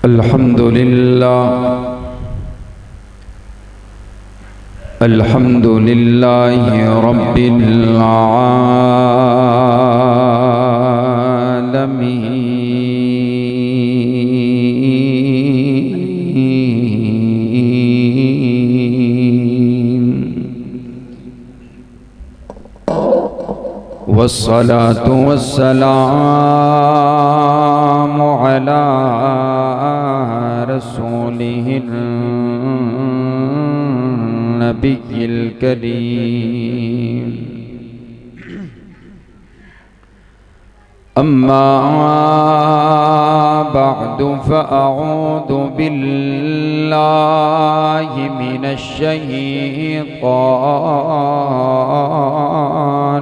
الحمد لله رب العالمين والصلاة والسلام على رسوله النبي الكريم أما بعد فأعوذ بالله من الشيطان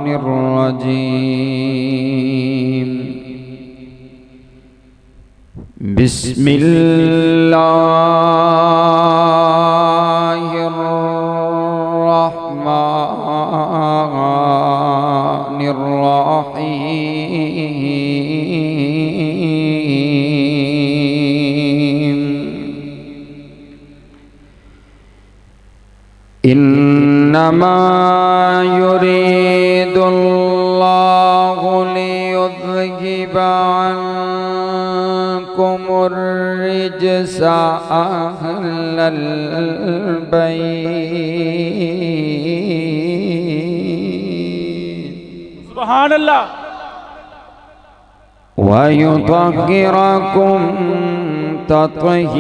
الرجيم بسم الله الرحمن الرحيم إنما يريد الله ليذهب عنكم الرجس أهل البيت سبحان اللہ ويطهركم تطهيرا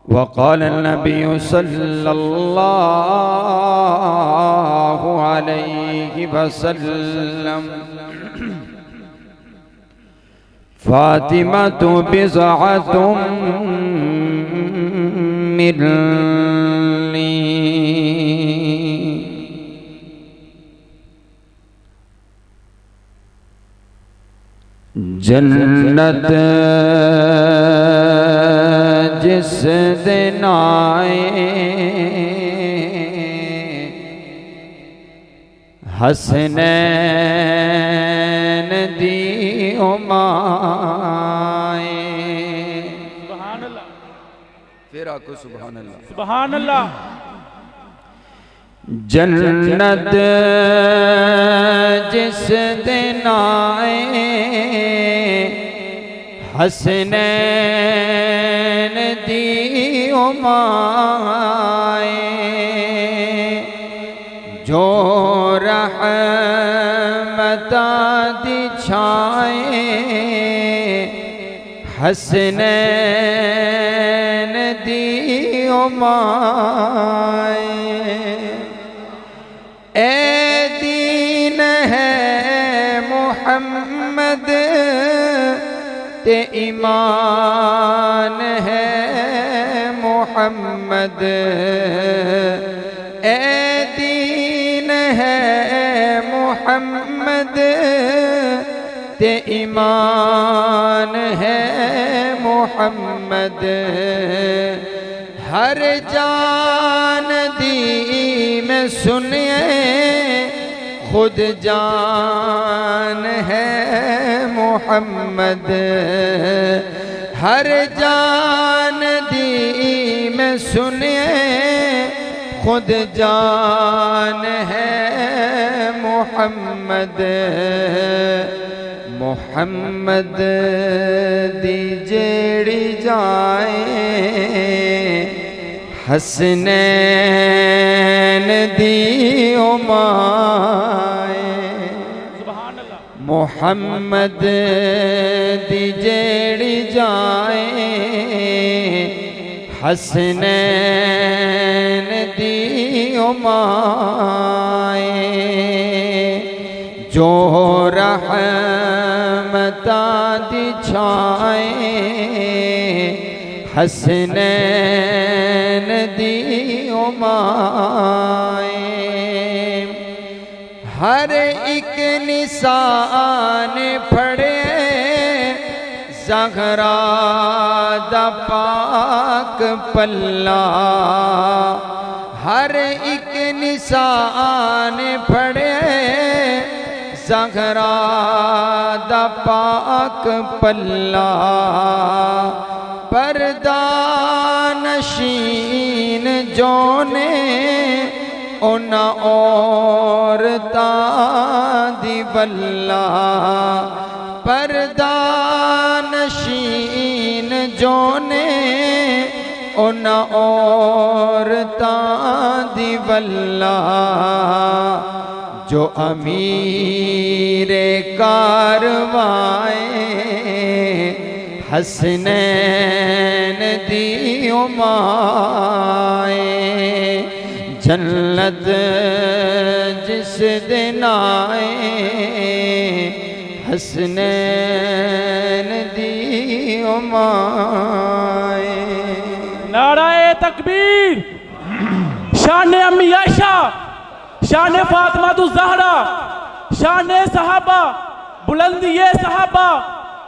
وقال النبي صلى الله عليه وسلم فاطمة بضعة مني جنت جس دن آئے حسنین دی امائے سبحان اللہ پھر آکو سبحان اللہ سبحان اللہ جنت جس دن آئے حسنین دی امائے جو رحمتاں دی چھائے حسنین دی امائے اے دین ہے محمد تے ایمان ہے محمد اے دین ہے محمد تے ایمان ہے محمد ہر جان دی میں سنیے خود جان ہے محمد ہر جان دی میں سنیے خود جان ہے محمد محمد دی جیڑی جائے حسنین دی امائے سبحان اللہ محمد دی جیڑی جائے حسنین دی امائے جو رحمتاں دی چھائے حسنین دی امائے ہر ایک نسان پھڑے زہرا دا پاک پلہ ہر ایک نسان پڑھے زہرا دا پاک پلہ پردہ نشین جونے اونا عورتاں دی بلہ پردہ نشین جونے اونا عورتاں دی بلہ جو امیر کاروائیں حسنین دی امائیں جنت جس دن آئیں حسنین دی امائیں۔ نعرہ تکبیر، شان امی عائشہ، شان فاطمہ الزہرا، شان صحابہ، بلندی صحابہ،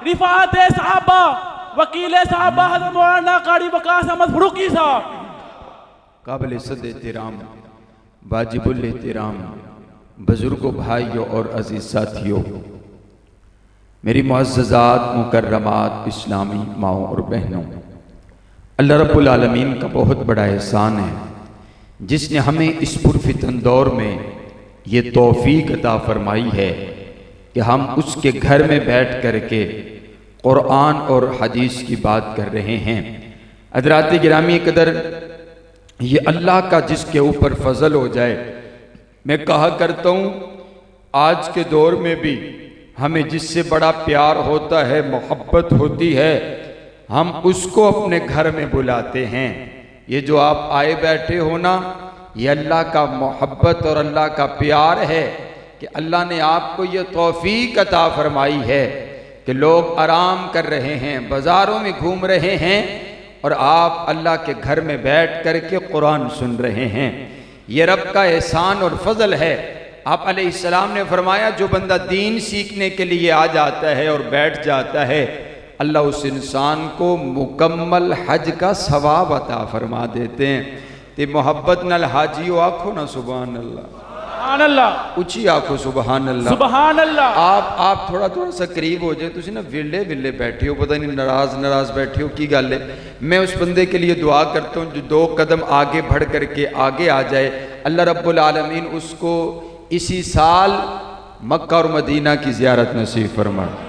رفعت صحابہ، وکیل صحابہ حضرت مولانا قاری وقاص احمد فاروقی صاحب۔ قابل صد احترام، واجب الاحترام بزرگوں، بھائیوں اور عزیز ساتھیوں، میری معززات مکرمات اسلامی ماؤں اور بہنوں، اللہ رب العالمین کا بہت بڑا احسان ہے جس نے ہمیں اس پرفتن دور میں یہ توفیق عطا فرمائی ہے کہ ہم اس کے گھر میں بیٹھ کر کے قرآن اور حدیث کی بات کر رہے ہیں۔ حضرات گرامی قدر، یہ اللہ کا جس کے اوپر فضل ہو جائے۔ میں کہا کرتا ہوں آج کے دور میں بھی ہمیں جس سے بڑا پیار ہوتا ہے، محبت ہوتی ہے، ہم اس کو اپنے گھر میں بلاتے ہیں۔ یہ جو آپ آئے بیٹھے ہو نا، یہ اللہ کا محبت اور اللہ کا پیار ہے کہ اللہ نے آپ کو یہ توفیق عطا فرمائی ہے کہ لوگ آرام کر رہے ہیں، بازاروں میں گھوم رہے ہیں اور آپ اللہ کے گھر میں بیٹھ کر کے قرآن سن رہے ہیں۔ یہ رب کا احسان اور فضل ہے۔ آپ علیہ السلام نے فرمایا جو بندہ دین سیکھنے کے لیے آ جاتا ہے اور بیٹھ جاتا ہے، اللہ اس انسان کو مکمل حج کا ثواب عطا فرما دیتے ہیں۔ تے محبت نال حاجیو آکھو نا سبحان اللہ، سبحان اللہ، اچھی آکھو سبحان اللہ، سبحان اللہ۔ آپ تھوڑا سا قریب ہو جائے، تسی نا ویلے بیٹھے ہو، پتہ نہیں ناراض بیٹھے ہو کی گل ہے۔ میں اس بندے کے لیے دعا کرتا ہوں جو 2 قدم آگے بڑھ کر کے آگے آ جائے، اللہ رب العالمین اس کو اسی سال مکہ اور مدینہ کی زیارت نصیب فرمائے۔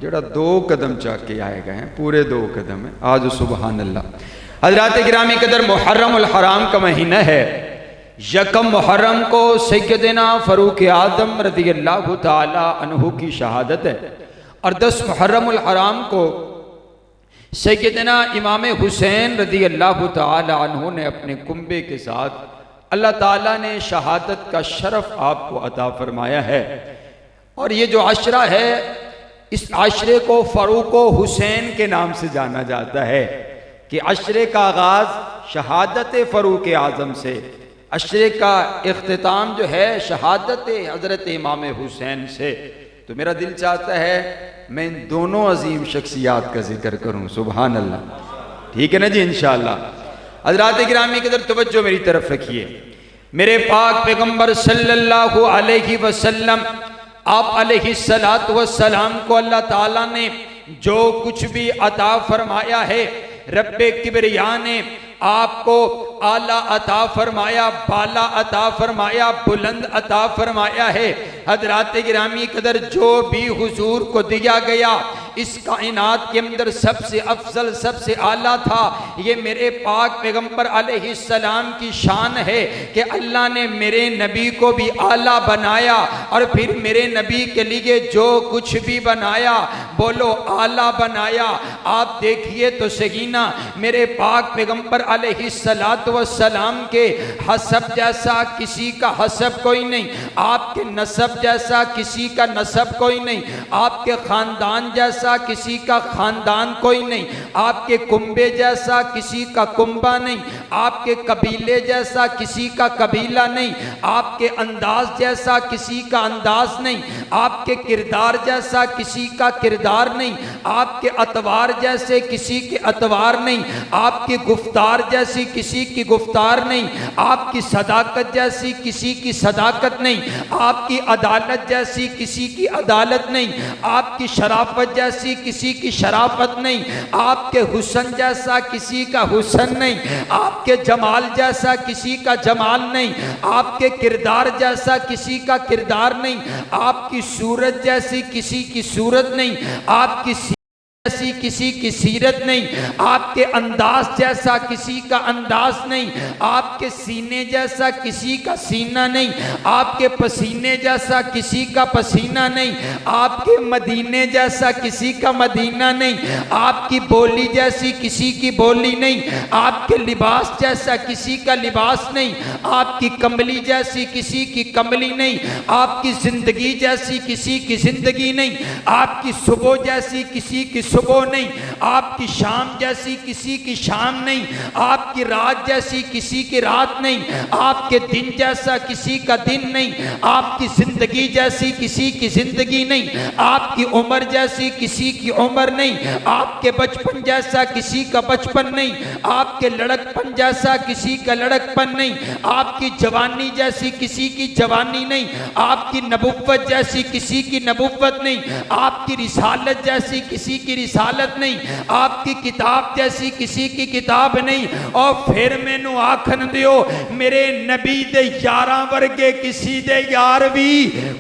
جڑا 2 قدم چاہ کے آئے گئے ہیں، پورے 2 قدم ہیں، آج سبحان اللہ۔ حضرات گرامی قدر، محرم الحرام کا مہینہ ہے۔ 1 محرم کو سیدنا فاروق اعظم رضی اللہ تعالی عنہ کی شہادت ہے، اور 10 محرم الحرام کو سیدنا امام حسین رضی اللہ تعالی عنہ نے اپنے کنبے کے ساتھ اللہ تعالیٰ نے شہادت کا شرف آپ کو عطا فرمایا ہے۔ اور یہ جو عشرہ ہے، اس عشرے کو فاروق و حسین کے نام سے جانا جاتا ہے کہ عشرے کا آغاز شہادت فاروق اعظم سے، عشرے کا اختتام جو ہے شہادت حضرت امام حسین سے۔ تو میرا دل چاہتا ہے میں ان دونوں عظیم شخصیات کا ذکر کروں، سبحان اللہ، ٹھیک ہے نا جی انشاءاللہ۔ حضرات گرامی کی طرف توجہ میری طرف رکھیے۔ میرے پاک پیغمبر صلی اللہ علیہ وسلم، آپ علیہ السلام کو اللہ تعالیٰ نے جو کچھ بھی عطا فرمایا ہے، رب کبریا نے آپ کو اعلیٰ عطا فرمایا، بالا عطا فرمایا، بلند عطا فرمایا ہے۔ حضرات گرامی قدر، جو بھی حضور کو دیا گیا اس کائنات کے اندر سب سے افضل، سب سے اعلیٰ تھا۔ یہ میرے پاک پیغمبر علیہ السلام کی شان ہے کہ اللہ نے میرے نبی کو بھی اعلیٰ بنایا، اور پھر میرے نبی کے لیے جو کچھ بھی بنایا، بولو اعلیٰ بنایا۔ آپ دیکھیے تو صحیح نا، میرے پاک پیغمبر علیہ السلام کے حسب جیسا کسی کا حسب کوئی نہیں، آپ کے نسب جیسا کسی کا نسب کوئی نہیں، آپ کے خاندان جیسا جیسا کسی کا خاندان کوئی نہیں، آپ کے کنبے جیسا کسی کا کنبہ نہیں، آپ کے قبیلے جیسا کسی کا قبیلہ نہیں، آپ کے انداز جیسا کسی کا انداز نہیں، آپ کے کردار جیسا کسی کا کردار نہیں، آپ کے اطوار جیسے کسی کے اطوار نہیں، آپ کی گفتار جیسی کسی کی گفتار نہیں، آپ کی صداقت جیسی کسی کی صداقت نہیں، آپ کی عدالت جیسی کسی کی عدالت نہیں، آپ کی شرافت جیسی کسی کی شرافت نہیں، آپ کے حسن جیسا کسی کا حسن نہیں، آپ کے جمال جیسا کسی کا جمال نہیں، آپ کے کردار جیسا کسی کا کردار نہیں، آپ کی صورت جیسی کسی کی صورت نہیں، آپ کی جیسی کسی کی سیرت نہیں، آپ کے انداز جیسا کسی کا انداز نہیں، آپ کے سینے جیسا کسی کا سینہ نہیں، آپ کے پسینے جیسا کسی کا پسینہ نہیں، آپ کے مدینے جیسا کسی کا مدینہ نہیں، آپ کی بولی جیسی کسی کی بولی نہیں، آپ کے لباس جیسا کسی کا لباس نہیں، آپ کی کمبلی جیسی کسی کی کمبلی نہیں، آپ کی زندگی جیسی کسی کی زندگی نہیں، آپ کی صبح جیسی کسی کی صبح نہیں، آپ کی شام جیسی کسی کی شام نہیں، آپ کی رات جیسی کسی کی رات نہیں، آپ کے دن جیسا کسی کا دن نہیں، آپ کی زندگی جیسی کسی کی زندگی نہیں، آپ کی عمر جیسی کسی کی عمر نہیں، آپ کے بچپن جیسا کسی کا بچپن نہیں، آپ کے لڑکپن جیسا کسی کا لڑکپن نہیں، آپ کی جوانی جیسی کسی کی جوانی نہیں، آپ کی نبوت جیسی کسی کی نبوت نہیں، آپ کی رسالت جیسی کسی کی رسالت نہیں، آپ کی کتاب جیسی کسی کی کتاب نہیں۔ اور پھر میں نو آکھن دیو میرے نبی دے یاراں ورگے کسی دے یار بھی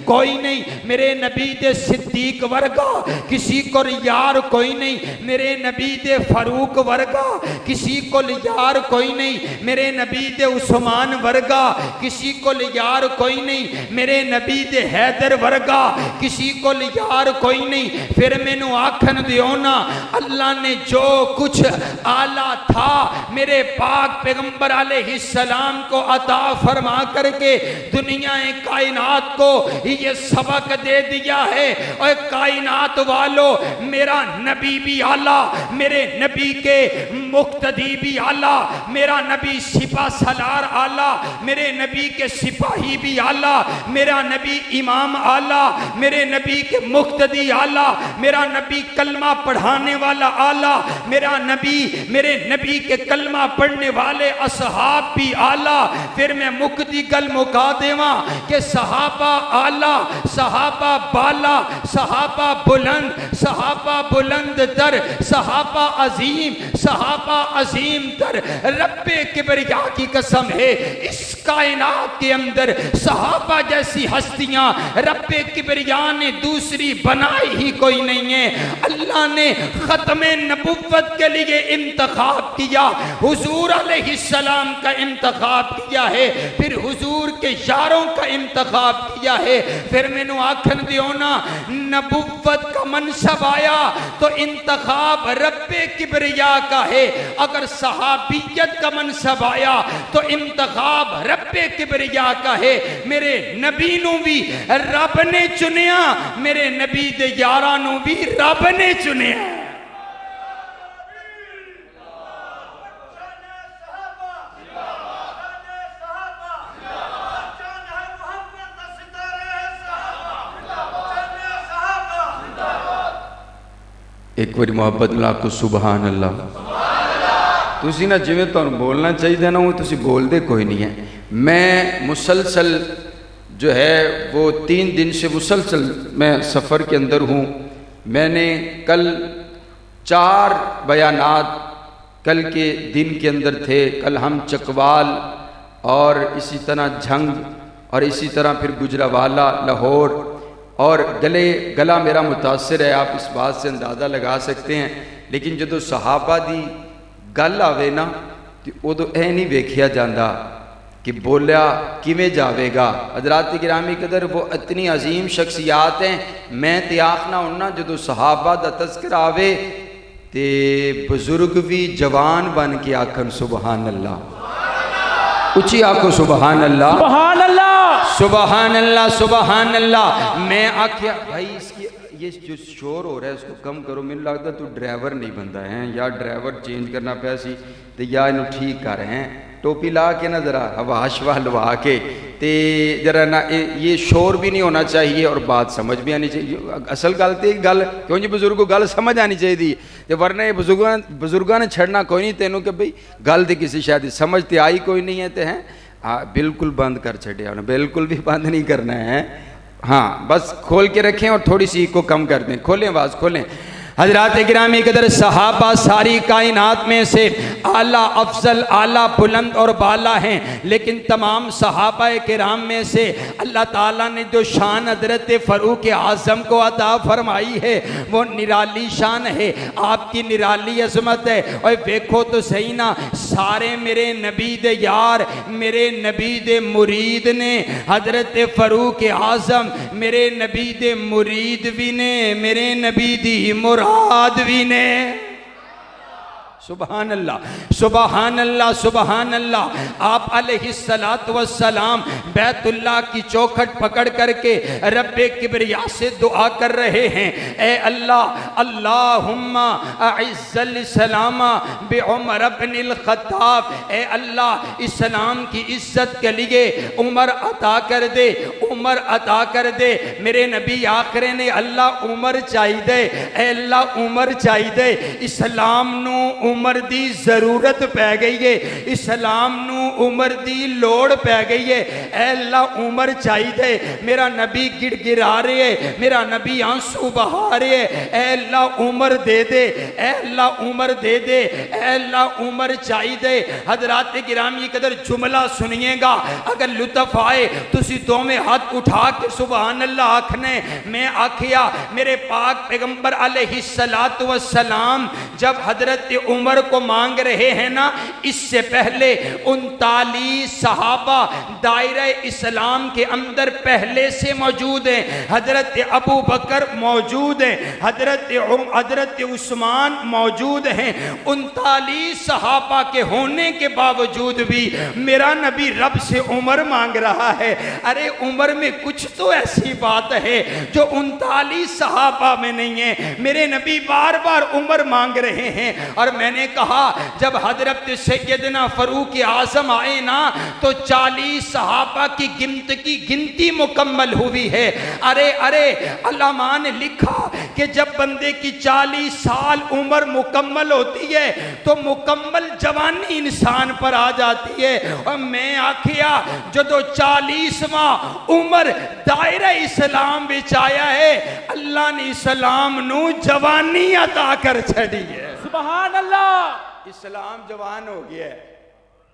کوئی نہیں، میرے نبی دے صدیق ورگا کسی کو یار کوئی نہیں، میرے نبی دے فاروق ورگا کسی کو یار کوئی نہیں، میرے نبی دے عثمان ورگا کسی کو یار کوئی نہیں، میرے نبی دے حیدر ورگا کسی کو یار کوئی نہیں۔ پھر میں نو آکھن دیو نا اللہ نے جو کچھ آلہ تھا میرے پاک پیغمبر علیہ السلام کو عطا فرما کر کے دنیا کائنات کو یہ سبق دے دیا ہے۔ اور کائنات والو میرا نبی بھی آلہ، میرے نبی کے مقتدی بھی آلہ، میرا نبی سپہ سالار آلہ، میرے نبی کے سپاہی بھی آلہ، میرا نبی امام آلہ، میرے نبی کے مقتدی آلہ، میرا نبی کلمہ پڑھانے والا آلہ، میرا نبی میرے نبی کے کلمہ پڑھنے والے اصحاب بھی آلہ۔ پھر میں مقتدی گل مکا دیواں کہ صحابہ آلہ، صحابہ بالا، صحابہ بلند در، صحابہ عظیم تر۔ رب کبریا کی قسم ہے اس کائنات کے اندر صحابہ جیسی ہستیاں رب کبریا نے دوسری بنائی ہی کوئی نہیں ہے۔ اللہ نے ختم نبوت کے لیے انتخاب کیا، حضور علیہ السلام کا انتخاب کیا ہے، پھر حضور کے یاروں کا انتخاب کیا ہے۔ پھر میں نو آکھن دیو نا نبوت کا منصب آیا تو انتخاب رب کبریا کا ہے، اگر صحابیت کا منصب آیا تو انتخاب رب کبریا کا ہے۔ میرے نبی نو بھی رب نے چنیا، میرے نبی دے یاراں نو بھی رب نے چنیا۔ ایک باری محبت لا کو سبحان اللہ۔ تسی نا جویں تانوں بولنا چاہیے نا وہ تسی بول دے کوئی نہیں ہے۔ میں مسلسل جو ہے وہ 3 دن سے مسلسل میں سفر کے اندر ہوں۔ میں نے کل 4 بیانات کل کے دن کے اندر تھے۔ کل ہم چکوال اور اسی طرح جھنگ اور اسی طرح پھر گجرانوالہ لاہور، اور گلا میرا متاثر ہے، آپ اس بات سے اندازہ لگا سکتے ہیں۔ لیکن جدو صحابہ دی گل آوے نا تو ادو نہیں ویکھیا جاندہ کہ بولیا کیویں جاوے گا۔ حضرات گرامی قدر وہ اتنی عظیم شخصیات ہیں، میں تے آخنا ہونا جدو صحابہ دا تذکر آوے تے بزرگ بھی جوان بن کے آکھن سبحان اللہ، اچھی آکھو سبحان اللہ، سبحان اللہ، سبحان اللہ سبحان اللہ. میں آکھیا بھائی اس کی یہ جو شور ہو رہا ہے اس کو کم کرو. مجھے لگتا تو ڈرائیور نہیں بنتا ہے, یا ڈرائیور چینج کرنا پیا سی تو یا انہوں ٹھیک کر رہے ہیں. ٹوپی لا کے نا ذرا ہوا شوا لوا کے تے ذرا نا یہ شور بھی نہیں ہونا چاہیے اور بات سمجھ بھی آنی چاہیے. اصل گل تے گل کیوں جی بزرگوں گل سمجھ آنی چاہیے تے ورنہ یہ بزرگاں نے چھڑنا کوئی نہیں تینوں کہ بھئی گل تے کسی شاید سمجھ تے آئی کوئی نہیں ہے تے ہیں بالکل بند کر چھڑیا. بالکل بھی بند نہیں کرنا ہے, ہاں بس کھول کے رکھیں اور تھوڑی سی کو کم کر دیں. کھولیں آواز کھولیں. حضرات گرامی قدر صحابہ ساری کائنات میں سے اعلیٰ افضل اعلیٰ بلند اور بالا ہیں, لیکن تمام صحابہ کرام میں سے اللہ تعالیٰ نے جو شان حضرت فاروق اعظم کو عطا فرمائی ہے وہ نرالی شان ہے, آپ کی نرالی عظمت ہے. اور دیکھو تو صحیح نا, سارے میرے نبی دے یار میرے نبی دے مرید نے حضرت فاروق اعظم میرے نبی دے مرید بھی نے, میرے نبی دی مراد بھی نے. سبحان اللہ سبحان اللہ سبحان اللہ. آپ علیہ السلام بیت اللہ کی چوکھٹ پکڑ کر کے رب کبریا سے دعا کر رہے ہیں, اے اللہ اللہم اعز الاسلام بعمر بن الخطاب, اے اللہ اسلام کی عزت کے لیے عمر عطا کر دے, عمر عطا کر دے. میرے نبی آخر نے اللہ عمر چاہی دے, اے اللہ عمر چاہی دے. اسلام نو عمر دی ضرورت پہ گئی ہے, اسلام نو عمر دی لوڑ پہ گئی ہے, اے اللہ عمر چاہی دے. میرا نبی گڑ گڑا رہے, میرا نبی آنسو بہا رہے, اے اللہ عمر دے دے, اے اللہ عمر دے دے, اے اللہ عمر چاہی دے. حضرات گرامی قدر جملہ سنیے گا, اگر لطف آئے تسی دو میں ہاتھ اٹھا کے سبحان اللہ آکھنے. میں آکھیا میرے پاک پیغمبر علیہ السلام جب حضرت عمر کو مانگ رہے ہیں نا, اس سے پہلے 39 صحابہ دائرہ اسلام کے اندر پہلے سے موجود ہیں. حضرت ابو بکر موجود ہیں, حضرت عثمان موجود ہیں. 39 صحابہ کے ہونے کے باوجود بھی میرا نبی رب سے عمر مانگ رہا ہے. ارے عمر میں کچھ تو ایسی بات ہے جو 39 صحابہ میں نہیں ہے. میرے نبی بار بار عمر مانگ رہے ہیں. اور میں نے کہا جب حضرت سیدنا فاروق اعظم آئے نا تو 40 صحابہ کی گنتی مکمل ہوئی ہے. ارے علماء نے لکھا کہ جب بندے کی 40 سال عمر مکمل ہوتی ہے تو مکمل جوانی انسان پر آ جاتی ہے. اور میں آکھیا جدو 40واں عمر دائرہ اسلام بچ آیا ہے, اللہ نے اسلام نو جوانی عطا کر چھڑی ہے. سبحان اللہ. اسلام جوان ہو گیا ہے,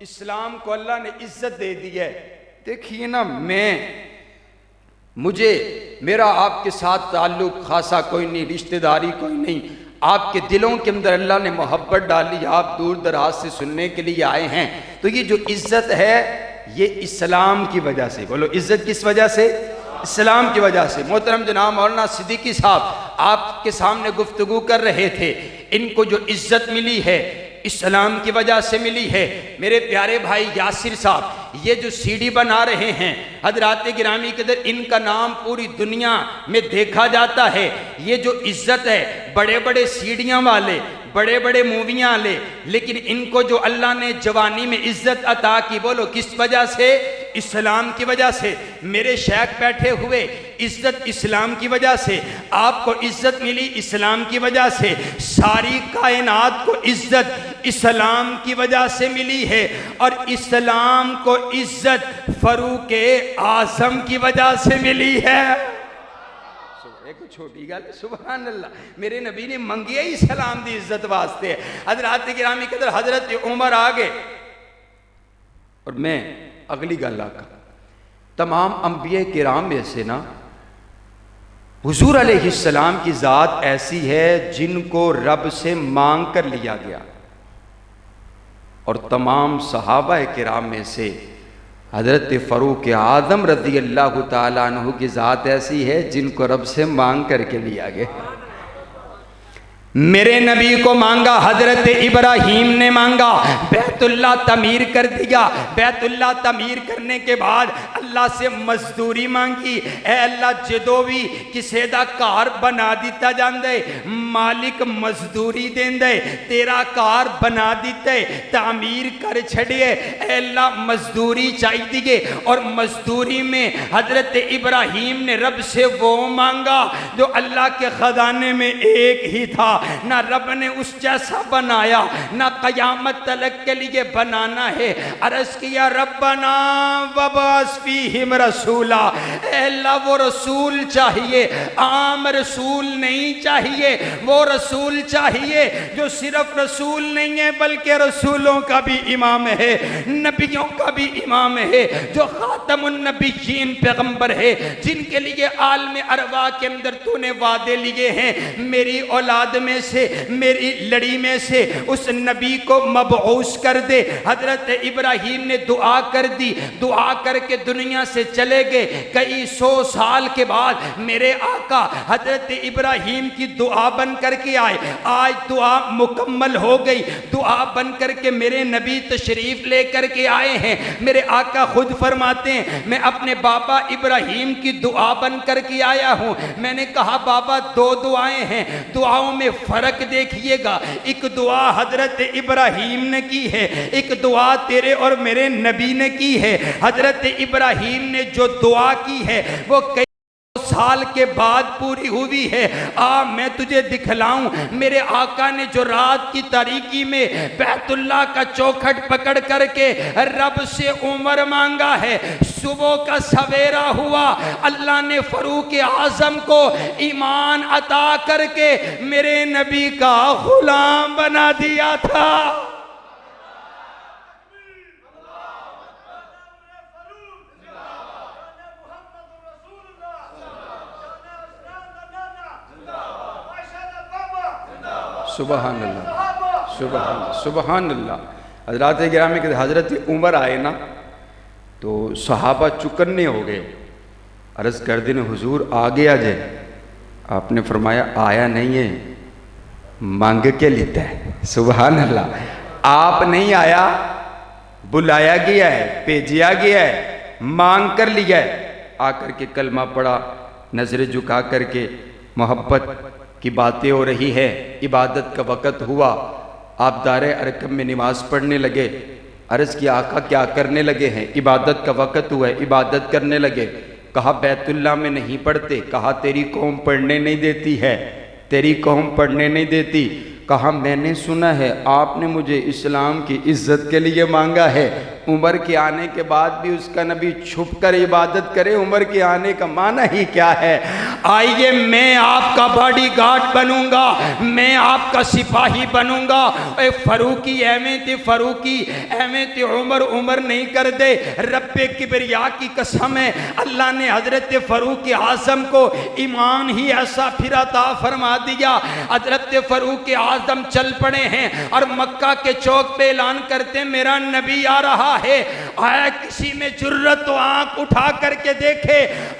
اسلام کو اللہ نے عزت دے دی ہے. دیکھیے نا, مجھے میرا آپ کے ساتھ تعلق خاصا کوئی نہیں, رشتہ داری کوئی نہیں. آپ کے دلوں کے اندر اللہ نے محبت ڈالی, آپ دور دراز سے سننے کے لیے آئے ہیں. تو یہ جو عزت ہے یہ اسلام کی وجہ سے. بولو عزت کس وجہ سے؟ اسلام کی وجہ سے. محترم جناب مولانا صدیقی صاحب آپ کے سامنے گفتگو کر رہے تھے. ان کو جو عزت ملی ہے اسلام کی وجہ سے ملی ہے. میرے پیارے بھائی یاسر صاحب یہ جو سی ڈی بنا رہے ہیں, حضرات گرامی قدر ان کا نام پوری دنیا میں دیکھا جاتا ہے. یہ جو عزت ہے, بڑے بڑے سیڑیاں والے, بڑے بڑے موویاں والے, لیکن ان کو جو اللہ نے جوانی میں عزت عطا کی, بولو کس وجہ سے؟ اسلام کی وجہ سے. میرے شیخ بیٹھے ہوئے, عزت اسلام کی وجہ سے. آپ کو عزت ملی اسلام کی وجہ سے. ساری کائنات کو عزت اسلام کی وجہ سے ملی ہے. اور اسلام کو عزت فاروق اعظم کی وجہ سے ملی ہے. ایک چھوٹی گل, سبحان اللہ, میرے نبی نے منگیا ہی اسلام دی عزت واسطے. حضرات گرامی قدر حضرت عمر آگے. اور میں اگلی گل آکا, تمام انبیاء کرام میں سے نا حضور علیہ السلام کی ذات ایسی ہے جن کو رب سے مانگ کر لیا گیا, اور تمام صحابہ کرام میں سے حضرت فاروق اعظم رضی اللہ تعالیٰ عنہ کی ذات ایسی ہے جن کو رب سے مانگ کر کے لیا گیا. میرے نبی کو مانگا, حضرت ابراہیم نے مانگا, بیت بیت اللہ تعمیر کر دیا. بیت اللہ تعمیر کرنے کے بعد اللہ سے مزدوری مانگی. اے اللہ جدو بھی کسے دا کار بنا دیتا جاندے مالک مزدوری دیندے تیرا کار بنا دیتے تعمیر کر چھڑیے. اے اللہ مزدوری چاہی دیئے اور مزدوری میں حضرت ابراہیم نے رب سے وہ مانگا جو اللہ کے خزانے میں ایک ہی تھا. نہ رب نے اس جیسا بنایا نہ قیامت تلک کے لیے بنانا ہے. عرض کیا ربنا وبعث فیہم رسولا. اے اللہ وہ رسول چاہیے عام رسول نہیں چاہیے. وہ رسول چاہیے جو صرف رسول نہیں ہے بلکہ رسولوں کا بھی امام ہے نبیوں کا بھی امام ہے جو خاتم النبیین پیغمبر ہے جن کے لیے عالم ارواح کے اندر تو نے وعدے لیے ہیں میری اولاد میں سے میری لڑی میں سے اس نبی کو مبعوث کر دے. حضرت ابراہیم نے دعا کر دی. دعا کر کے دنیا سے چلے گئے. کئی سو سال کے بعد میرے آقا حضرت ابراہیم کی دعا بن کر کے آئے. آج دعا مکمل ہو گئی. دعا بن کر کے میرے نبی تشریف لے کر کے آئے ہیں. میرے آقا خود فرماتے ہیں میں اپنے بابا ابراہیم کی دعا بن کر کے آیا ہوں. میں نے کہا بابا دو دعائیں ہیں دعاؤں میں فرق دیکھیے گا. ایک دعا حضرت ابراہیم نے کی ہے ایک دعا تیرے اور میرے نبی نے کی ہے. حضرت ابراہیم نے جو دعا کی ہے وہ کئی سال کے بعد پوری ہوئی ہے. میں تجھے دکھلاؤں میرے آقا نے جو رات کی تاریکی میں بیت اللہ کا چوکھٹ پکڑ کر کے رب سے عمر مانگا ہے. صبح کا سویرا ہوا اللہ نے فاروق اعظم کو ایمان عطا کر کے میرے نبی کا غلام بنا دیا تھا. سبحان اللہ سبحان اللہ. حضرات گرامی کہ حضرت عمر آئے نا تو صحابہ چکنے ہو گئے. عرض کر دیں حضور آگے آ جائے. آپ نے فرمایا آیا نہیں ہے مانگ کے لیتا ہے. سبحان اللہ. آپ نہیں آیا بلایا گیا ہے بھیجا گیا ہے مانگ کر لیا ہے. آ کر کے کلمہ پڑھا نظر جھکا کر کے محبت کی باتیں ہو رہی ہے. عبادت کا وقت ہوا. آپ دار ارقم میں نماز پڑھنے لگے. عرض کیا آقا کیا کرنے لگے ہیں؟ عبادت کا وقت ہوا ہے عبادت کرنے لگے. کہا بیت اللہ میں نہیں پڑھتے. کہا تیری قوم پڑھنے نہیں دیتی ہے تیری قوم پڑھنے نہیں دیتی. کہا میں نے سنا ہے آپ نے مجھے اسلام کی عزت کے لیے مانگا ہے. عمر کے آنے کے بعد بھی اس کا نبی چھپ کر عبادت کرے. عمر کے آنے کا معنی ہی کیا ہے؟ آئیے میں آپ کا باڈی گارڈ بنوں گا میں آپ کا سپاہی بنوں گا. اے فاروقی اہمیت فاروقی اہمیت عمر عمر نہیں کر دے. رب کبریا کی قسم ہے اللہ نے حضرت فاروق اعظم کو ایمان ہی ایسا پھر عطا فرما دیا. حضرت فاروق اعظم چل پڑے ہیں اور مکہ کے چوک پہ اعلان کرتے میرا نبی آ رہا ہے. آیا کسی میں جرت تو آنکھ اٹھا کر کے دیکھے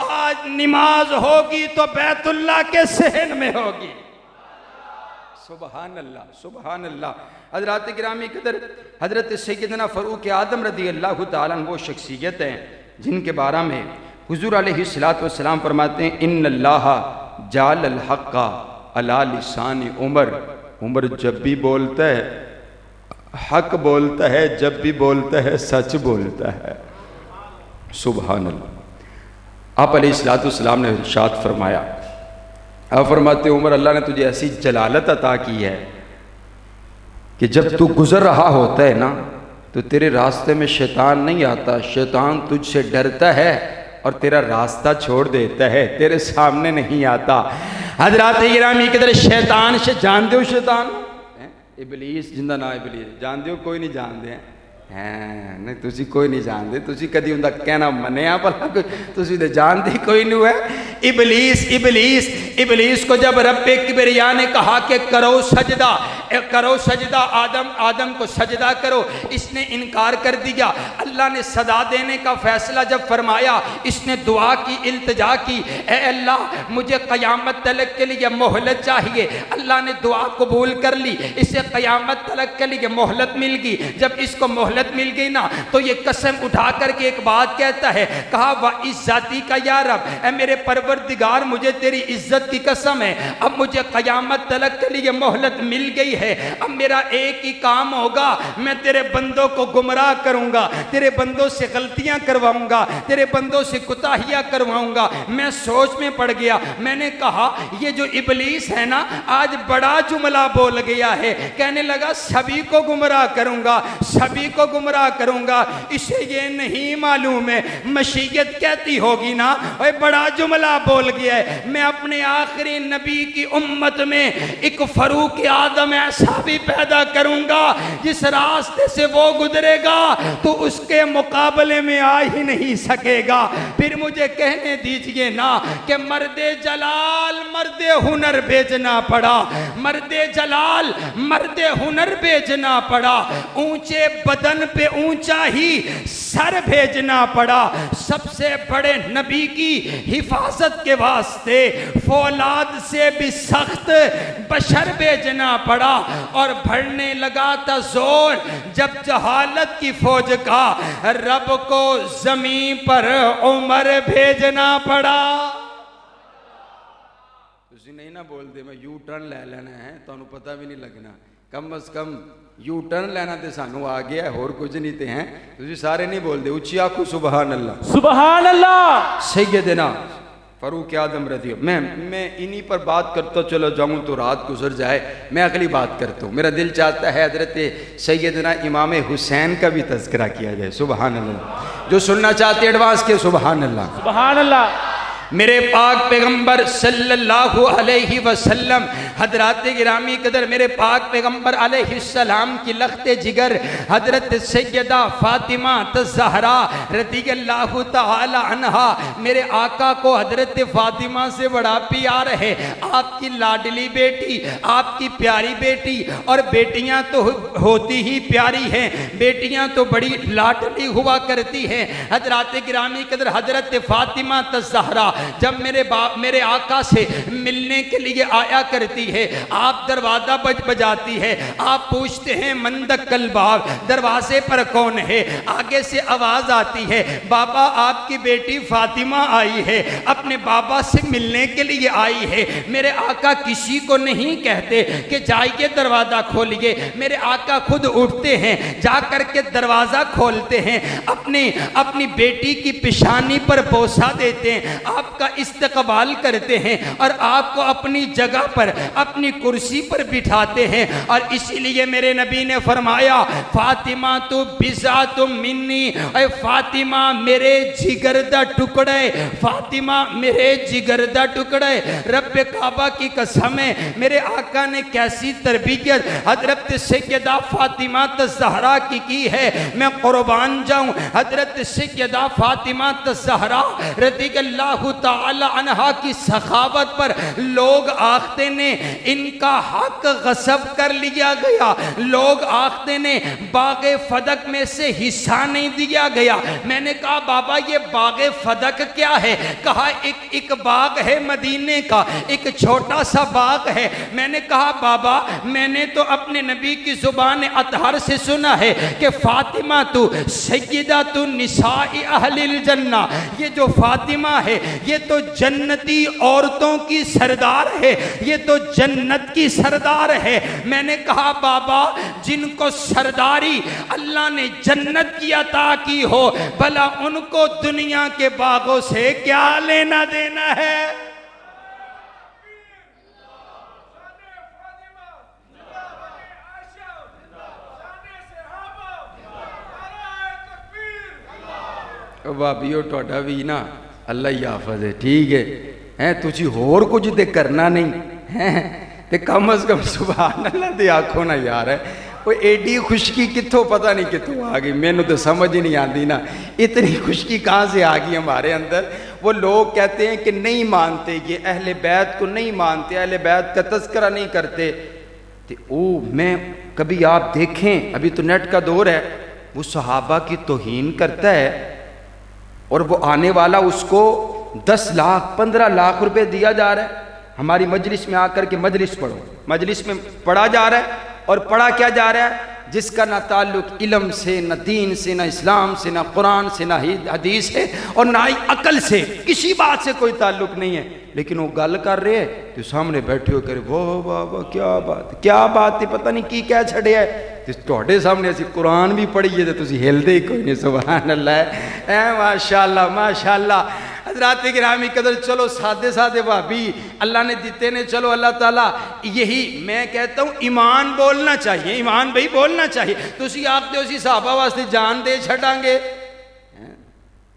آج نماز ہوگی تو بیت اللہ کے صحن میں ہوگی. سبحان اللہ سبحان اللہ. حضرات گرامی قدر حضرت سیدنا فاروق اعظم رضی اللہ تعالیٰ عنہ وہ شخصیت ہیں جن کے بارے میں حضور علیہ السلام فرماتے ہیں ان اللہ جعل الحق علی لسان عمر. عمر جب بھی بولتا ہے حق بولتا ہے جب بھی بولتا ہے سچ بولتا ہے. سبحان اللہ. آپ علیہ السلام نے ارشاد فرمایا آپ فرماتے عمر اللہ نے تجھے ایسی جلالت عطا کی ہے کہ جب تو گزر رہا ہوتا ہے نا تو تیرے راستے میں شیطان نہیں آتا. شیطان تجھ سے ڈرتا ہے اور تیرا راستہ چھوڑ دیتا ہے تیرے سامنے نہیں آتا. حضرات گرامی قدر شیطان سے جانتے ہو شیطان ابلیس جندہ نا ابلیس جانتے ہو کوئی نہیں جانتے ہیں نہیں تسی کوئی نہیں جانتے تسی کدی اندہ کہنا منیا بلا تسی دے جانتے کوئی نہیں ہے. ابلیس ابلیس ابلیس کو جب رب کبریا نے کہا کہ کرو سجدہ آدم کو سجدہ کرو، اس نے انکار کر دیا۔ اللہ نے سزا دینے کا فیصلہ جب فرمایا، اس نے دعا کی، التجا کی، اے اللہ مجھے قیامت تلک کے لیے مہلت چاہیے۔ اللہ نے دعا قبول کر لی، اسے قیامت تلک کے لیے مہلت مل گئی۔ جب اس کو مہلت مل گئی نا تو یہ قسم اٹھا کر کے ایک بات کہتا ہے، کہا وَعِزَّتِی کا یا رب، اے میرے پروردگار مجھے تیری عزت کی قسم ہے، اب مجھے قیامت تلک کے لیے مہلت مل گئی ہے، اب میرا ایک ہی کام ہوگا، میں تیرے بندوں کو گمراہ کروں گا، تیرے بندوں سے غلطیاں کرواؤں گا، تیرے بندوں سے کوتاہیاں کرواؤں گا۔ میں سوچ میں پڑ گیا، میں نے کہا یہ جو ابلیس ہے نا آج بڑا جملہ بول گیا ہے، کہنے لگا سبھی کو گمراہ کروں گا، سبھی کو گمراہ کروں گا۔ اسے یہ نہیں معلوم ہے مشیت کہتی ہوگی نا، اے بڑا جملہ بول گیا ہے، میں اپنے آخری نبی کی امت میں ایک فاروق اعظم ایسا بھی پیدا کروں گا جس راستے سے وہ گزرے گا تو اس کے مقابلے میں آ ہی نہیں سکے گا۔ پھر مجھے کہنے دیجئے نا کہ مرد جلال مرد ہنر بھیجنا پڑا، مرد جلال مرد ہنر بھیجنا پڑا، اونچے بدن پہ اونچا ہی سر بھیجنا پڑا، سب سے بڑے نبی کی حفاظت کے واسطے فولاد سے بھی سخت بشر بھیجنا پڑا، اور بڑھنے لگا تھا زور جب جہالت کی فوج کا، رب کو زمین پر عمر بھیجنا پڑا۔ تسی نہیں نہ بول دے میں یو ٹرن لے لینا ہے، تو انہوں پتہ بھی نہیں لگنا، کم از کم یو ٹرن لینا تے سانو آ گیا ہے، اور کچھ نہیں تے ہیں، تسی سارے نہیں بول دے، اچھی آنکھو سبحان اللہ سبحان اللہ۔ سیدنا فاروق اعظم رضی اللہ، میں انہی پر بات کرتا چلو جاؤں تو رات گزر جائے، میں اگلی بات کرتا ہوں۔ میرا دل چاہتا ہے حضرت سیدنا امام حسین کا بھی تذکرہ کیا جائے، سبحان اللہ۔ جو سننا چاہتے ایڈوانس کے سبحان اللہ سبحان اللہ۔ میرے پاک پیغمبر صلی اللہ علیہ وسلم، حضرات گرامی قدر میرے پاک پیغمبر علیہ السلام کی لخت جگر حضرت سیدہ فاطمہ الزہرا رضی اللہ تعالی عنہا، میرے آقا کو حضرت فاطمہ سے بڑا پیار ہے، آپ کی لاڈلی بیٹی، آپ کی پیاری بیٹی، اور بیٹیاں تو ہوتی ہی پیاری ہیں، بیٹیاں تو بڑی لاڈلی ہوا کرتی ہیں۔ حضرات گرامی قدر حضرت فاطمہ الزہرا جب میرے آقا سے ملنے کے لیے آیا کرتی ہے، آپ دروازہ بجاتی ہے، آپ پوچھتے ہیں مندک الباب، دروازے پر کون ہے؟ آگے سے آواز آتی ہے بابا آپ کی بیٹی فاطمہ آئی ہے، اپنے بابا سے ملنے کے لیے آئی ہے۔ میرے آقا کسی کو نہیں کہتے کہ جائیے دروازہ کھولیے، میرے آقا خود اٹھتے ہیں، جا کر کے دروازہ کھولتے ہیں، اپنی بیٹی کی پیشانی پر بوسہ دیتے ہیں، آپ کا استقبال کرتے ہیں، اور آپ کو اپنی جگہ پر اپنی کرسی پر بٹھاتے ہیں۔ اور اسی لیے میرے نبی نے فرمایا فاطمہ تو بضعۃ منی، اے فاطمہ میرے جگر دا ٹکڑے، فاطمہ میرے جگر دا ٹکڑے۔ رب کعبہ کی قسم ہے، میرے آقا نے کیسی تربیت حضرت سیدہ فاطمہ الزہرا کی ہے، میں قربان جاؤں۔ حضرت سیدہ فاطمہ الزہرا رضی اللہ تعالی عنہا کی سخاوت پر لوگ آختے نے ان کا حق غصب کر لیا گیا، لوگ آختے نے باغ فدق میں سے حصہ نہیں دیا گیا۔ میں نے کہا بابا یہ باغ فدق کیا ہے؟ کہا ایک باغ ہے مدینے کا، ایک چھوٹا سا باغ ہے۔ میں نے کہا بابا میں نے تو اپنے نبی کی زبان اطہر سے سنا ہے کہ فاطمہ تو سیدۃ نساء اہل الجنہ، یہ جو فاطمہ ہے یہ تو جنتی عورتوں کی سردار ہے، یہ تو جنت کی سردار ہے۔ میں نے کہا بابا جن کو سرداری اللہ نے جنت کی عطا کی ہو، بھلا ان کو دنیا کے باغوں سے کیا لینا دینا ہے؟ بابیو ٹوٹا بھی نا اللہ ہی حافظ ہے، ٹھیک ہے، تجھی اور کچھ دے کرنا نہیں ہے تے کم از کم سبحان اللہ دے آنکھوں نا یار ہے۔ وہ ایڈی خشکی کتھوں پتہ نہیں کتھوں آ گئی، میں نے تو سمجھ ہی نہیں آتی نا اتنی خشکی کہاں سے آ گئی ہمارے اندر۔ وہ لوگ کہتے ہیں کہ نہیں مانتے، یہ اہل بیت کو نہیں مانتے، اہل بیت کا تذکرہ نہیں کرتے۔ میں کبھی آپ دیکھیں، ابھی تو نیٹ کا دور ہے، وہ صحابہ کی توہین کرتا ہے اور وہ آنے والا اس کو 10 لاکھ 15 لاکھ روپے دیا جا رہا ہے۔ ہماری مجلس میں آ کر کے مجلس پڑھو، مجلس میں پڑھا جا رہا ہے، اور پڑھا کیا جا رہا ہے؟ جس کا نہ تعلق علم سے، نہ دین سے، نہ اسلام سے، نہ قرآن سے، نہ حدیث سے، اور نہ ہی عقل سے، کسی بات سے کوئی تعلق نہیں ہے، لیکن وہ گل کر رہے ہیں تو سامنے بیٹھے ہو کرے واہ واہ واہ کیا بات، کیا بات ہے، پتہ نہیں کی کیا چھڑیا ہے۔ تواڈے سامنے اسی قرآن بھی پڑھیے تو تسی ہلدے ہی کوئی نہیں، سبحان اللہ، اے ماشاءاللہ ماشاءاللہ۔ حضرات گرامی قدر، چلو سادے سادے بھابی اللہ نے دیتے نے، چلو اللہ تعالیٰ یہی میں کہتا ہوں، ایمان بولنا چاہیے، ایمان بھائی بولنا چاہیے۔ تسی آپ دے اسی صحابہ واسطے جان دے چھڑاں گے،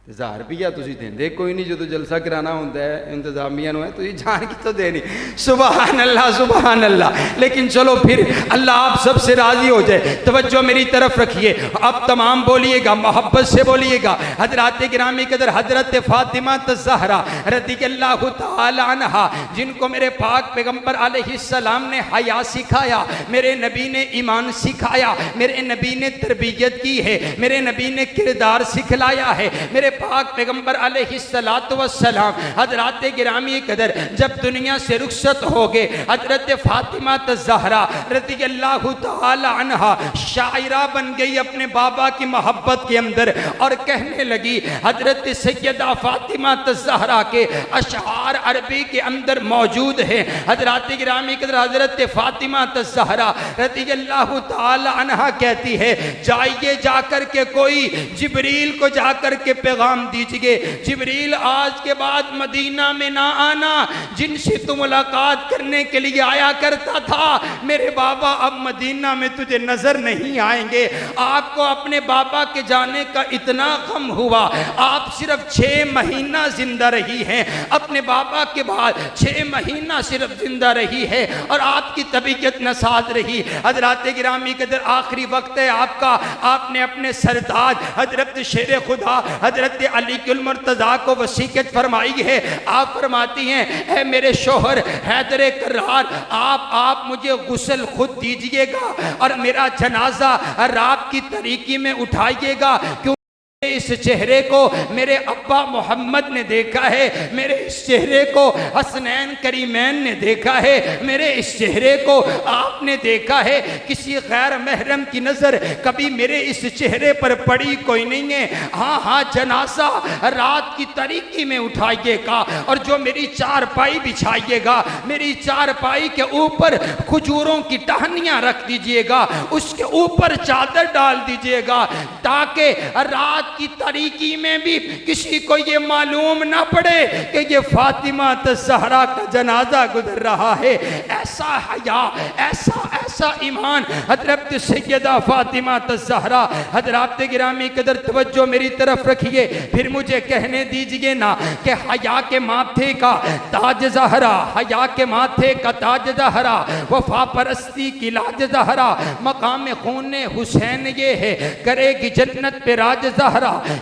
1000 روپیہ تسی دیندے کوئی نہیں، جو تو جلسہ کرانا ہوتا ہے انتظامیہ نو ہے، تو یہ جان کی تو دینی، سبحان اللہ سبحان اللہ۔ لیکن چلو پھر اللہ آپ سب سے راضی ہو جائے، توجہ میری طرف رکھیے، اب تمام بولیے گا، محبت سے بولیے گا۔ حضرات گرامی قدر، حضرت فاطمہ الزہرا رضی اللہ تعالی عنہا، جن کو میرے پاک پیغمبر علیہ السلام نے حیا سکھایا، میرے نبی نے ایمان سکھایا، میرے نبی نے تربیت کی ہے، میرے نبی نے کردار سکھلایا ہے، میرے پاک پیغمبر علیہ السلام حضرات گرامی قدر جب دنیا سے رخصت ہو گئے، حضرت فاطمہ الزہرا رضی اللہ تعالی عنہا شاعرہ بن گئی اپنے بابا کی محبت کے اندر، اور کہنے لگی، حضرت سیدہ فاطمہ الزہرا کے اشعار عربی کے اندر موجود ہیں۔ حضرات گرامی قدر، حضرت فاطمہ الزہرا رضی اللہ تعالی عنہا کہتی ہے، جائیے جا کر کے کوئی جبریل کو جا کر کے پیغام دیجئے، جبریل آج کے بعد مدینہ میں نہ آنا، جن سے تو ملاقات کرنے کے لیے آیا کرتا تھا، میرے بابا اب مدینہ میں تجھے نظر نہیں آئیں گے۔ آپ کو اپنے بابا کے جانے کا اتنا غم ہوا، آپ صرف 6 مہینہ زندہ رہی ہیں، اپنے بابا کے بعد 6 مہینہ صرف زندہ رہی ہے، اور آپ کی طبیعت ناساز رہی۔ حضرات گرامی قدر، آخری وقت ہے آپ کا، آپ نے اپنے سردار حضرت شیر خدا حضرت علی المرتضیٰ کو وصیت فرمائی ہے۔ آپ فرماتی ہیں، اے میرے شوہر حیدر کرار، آپ مجھے غسل خود دیجئے گا، اور میرا جنازہ رات کی تاریکی میں اٹھائیے گا، کیوں اس چہرے کو میرے ابا محمد نے دیکھا ہے، میرے اس چہرے کو حسنین کریمین نے دیکھا ہے، میرے اس چہرے کو آپ نے دیکھا ہے، کسی غیر محرم کی نظر کبھی میرے اس چہرے پر پڑی کوئی نہیں ہے۔ ہاں جنازہ رات کی تاریکی میں اٹھائیے گا، اور جو میری چارپائی بچھائیے گا، میری چارپائی کے اوپر کھجوروں کی ٹہنیاں رکھ دیجئے گا، اس کے اوپر چادر ڈال دیجئے گا، تاکہ رات کی تاریکی میں بھی کسی کو یہ معلوم نہ پڑے کہ یہ فاطمہ الزہرا کا جنازہ گزر رہا ہے۔ ایسا حیا، ایسا ایمان حضرت سیدہ فاطمہ الزہرا۔ حضرات گرامی قدر، توجہ میری طرف رکھیے، پھر مجھے کہنے دیجئے نا کہ حیا کے ماتھے کا تاج زہرا، حیا کے ماتھے کا تاج زہرا، وفا پرستی کی لاج زہرا، مقام خون حسین یہ ہے، کرے گی جنت پہ راج زہرا،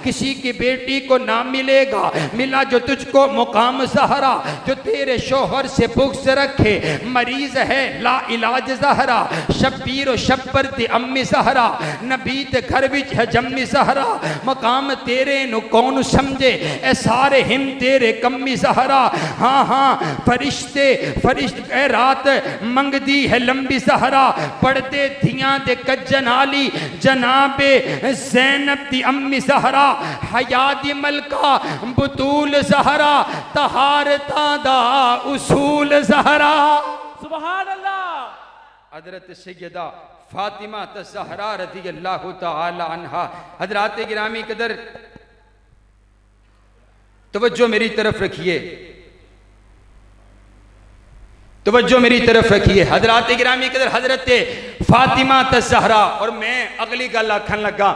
کسی کی بیٹی کو نہ ملے گا ملا جو تجھ کو مقام زہرا، جو تیرے شوہر سے بغض رکھے مریض ہے لا علاج زہرا، شبیر و شبر دی امی زہرا، نبیت گھر وچ ہے جمی زہرا، مقام تیرے نو کون سمجھے اے سارے ہم تیرے کمی زہرا۔ ہاں فرشتے اے رات منگ دی ہے لمبی زہرا، پڑھتے دھیاں دے کجن آلی جناب زینب دی امی زہرا، حیا دی ملکہ بطول زہرا، طہارتاں دا اصول زہرا۔ سبحان اللہ۔ حضرت سیدہ فاطمہ الزہرا رضی اللہ تعالی عنہا۔ حضرات گرامی قدر، توجہ میری طرف رکھیے، توجہ میری طرف رکھیے۔ حضرات گرامی قدر، حضرت فاطمہ الزہرا، اور میں اگلی گل آکھن لگا،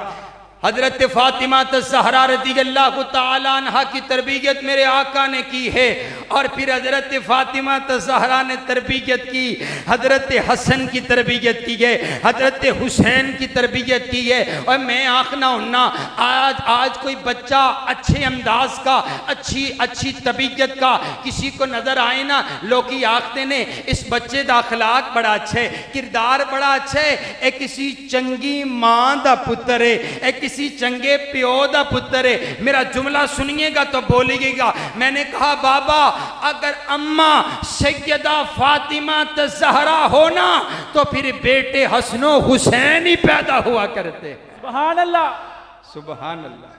حضرت فاطمہ الزہرا رضی اللہ تعالی عنہ کی تربیت میرے آقا نے کی ہے، اور پھر حضرت فاطمہ الزہرا نے تربیت کی، حضرت حسن کی تربیت کی ہے، حضرت حسین کی تربیت کی ہے۔ اور میں آخنا ہننا آج کوئی بچہ اچھے انداز کا، اچھی طبیعت کا کسی کو نظر آئے نا، لوگی آختے نے اس بچے دا اخلاق بڑا اچھا ہے، کردار بڑا اچھا ہے، اے کسی چنگی ماں دا پتر ہے، اے کسی چنگے پیو دا پتر ہے۔ میرا جملہ سنیے گا تو بولیے گا۔ میں نے کہا بابا اگر اماں سیدہ فاطمہ الزہرا ہونا تو پھر بیٹے حسن و حسین ہی پیدا ہوا کرتے۔ سبحان اللہ، سبحان اللہ۔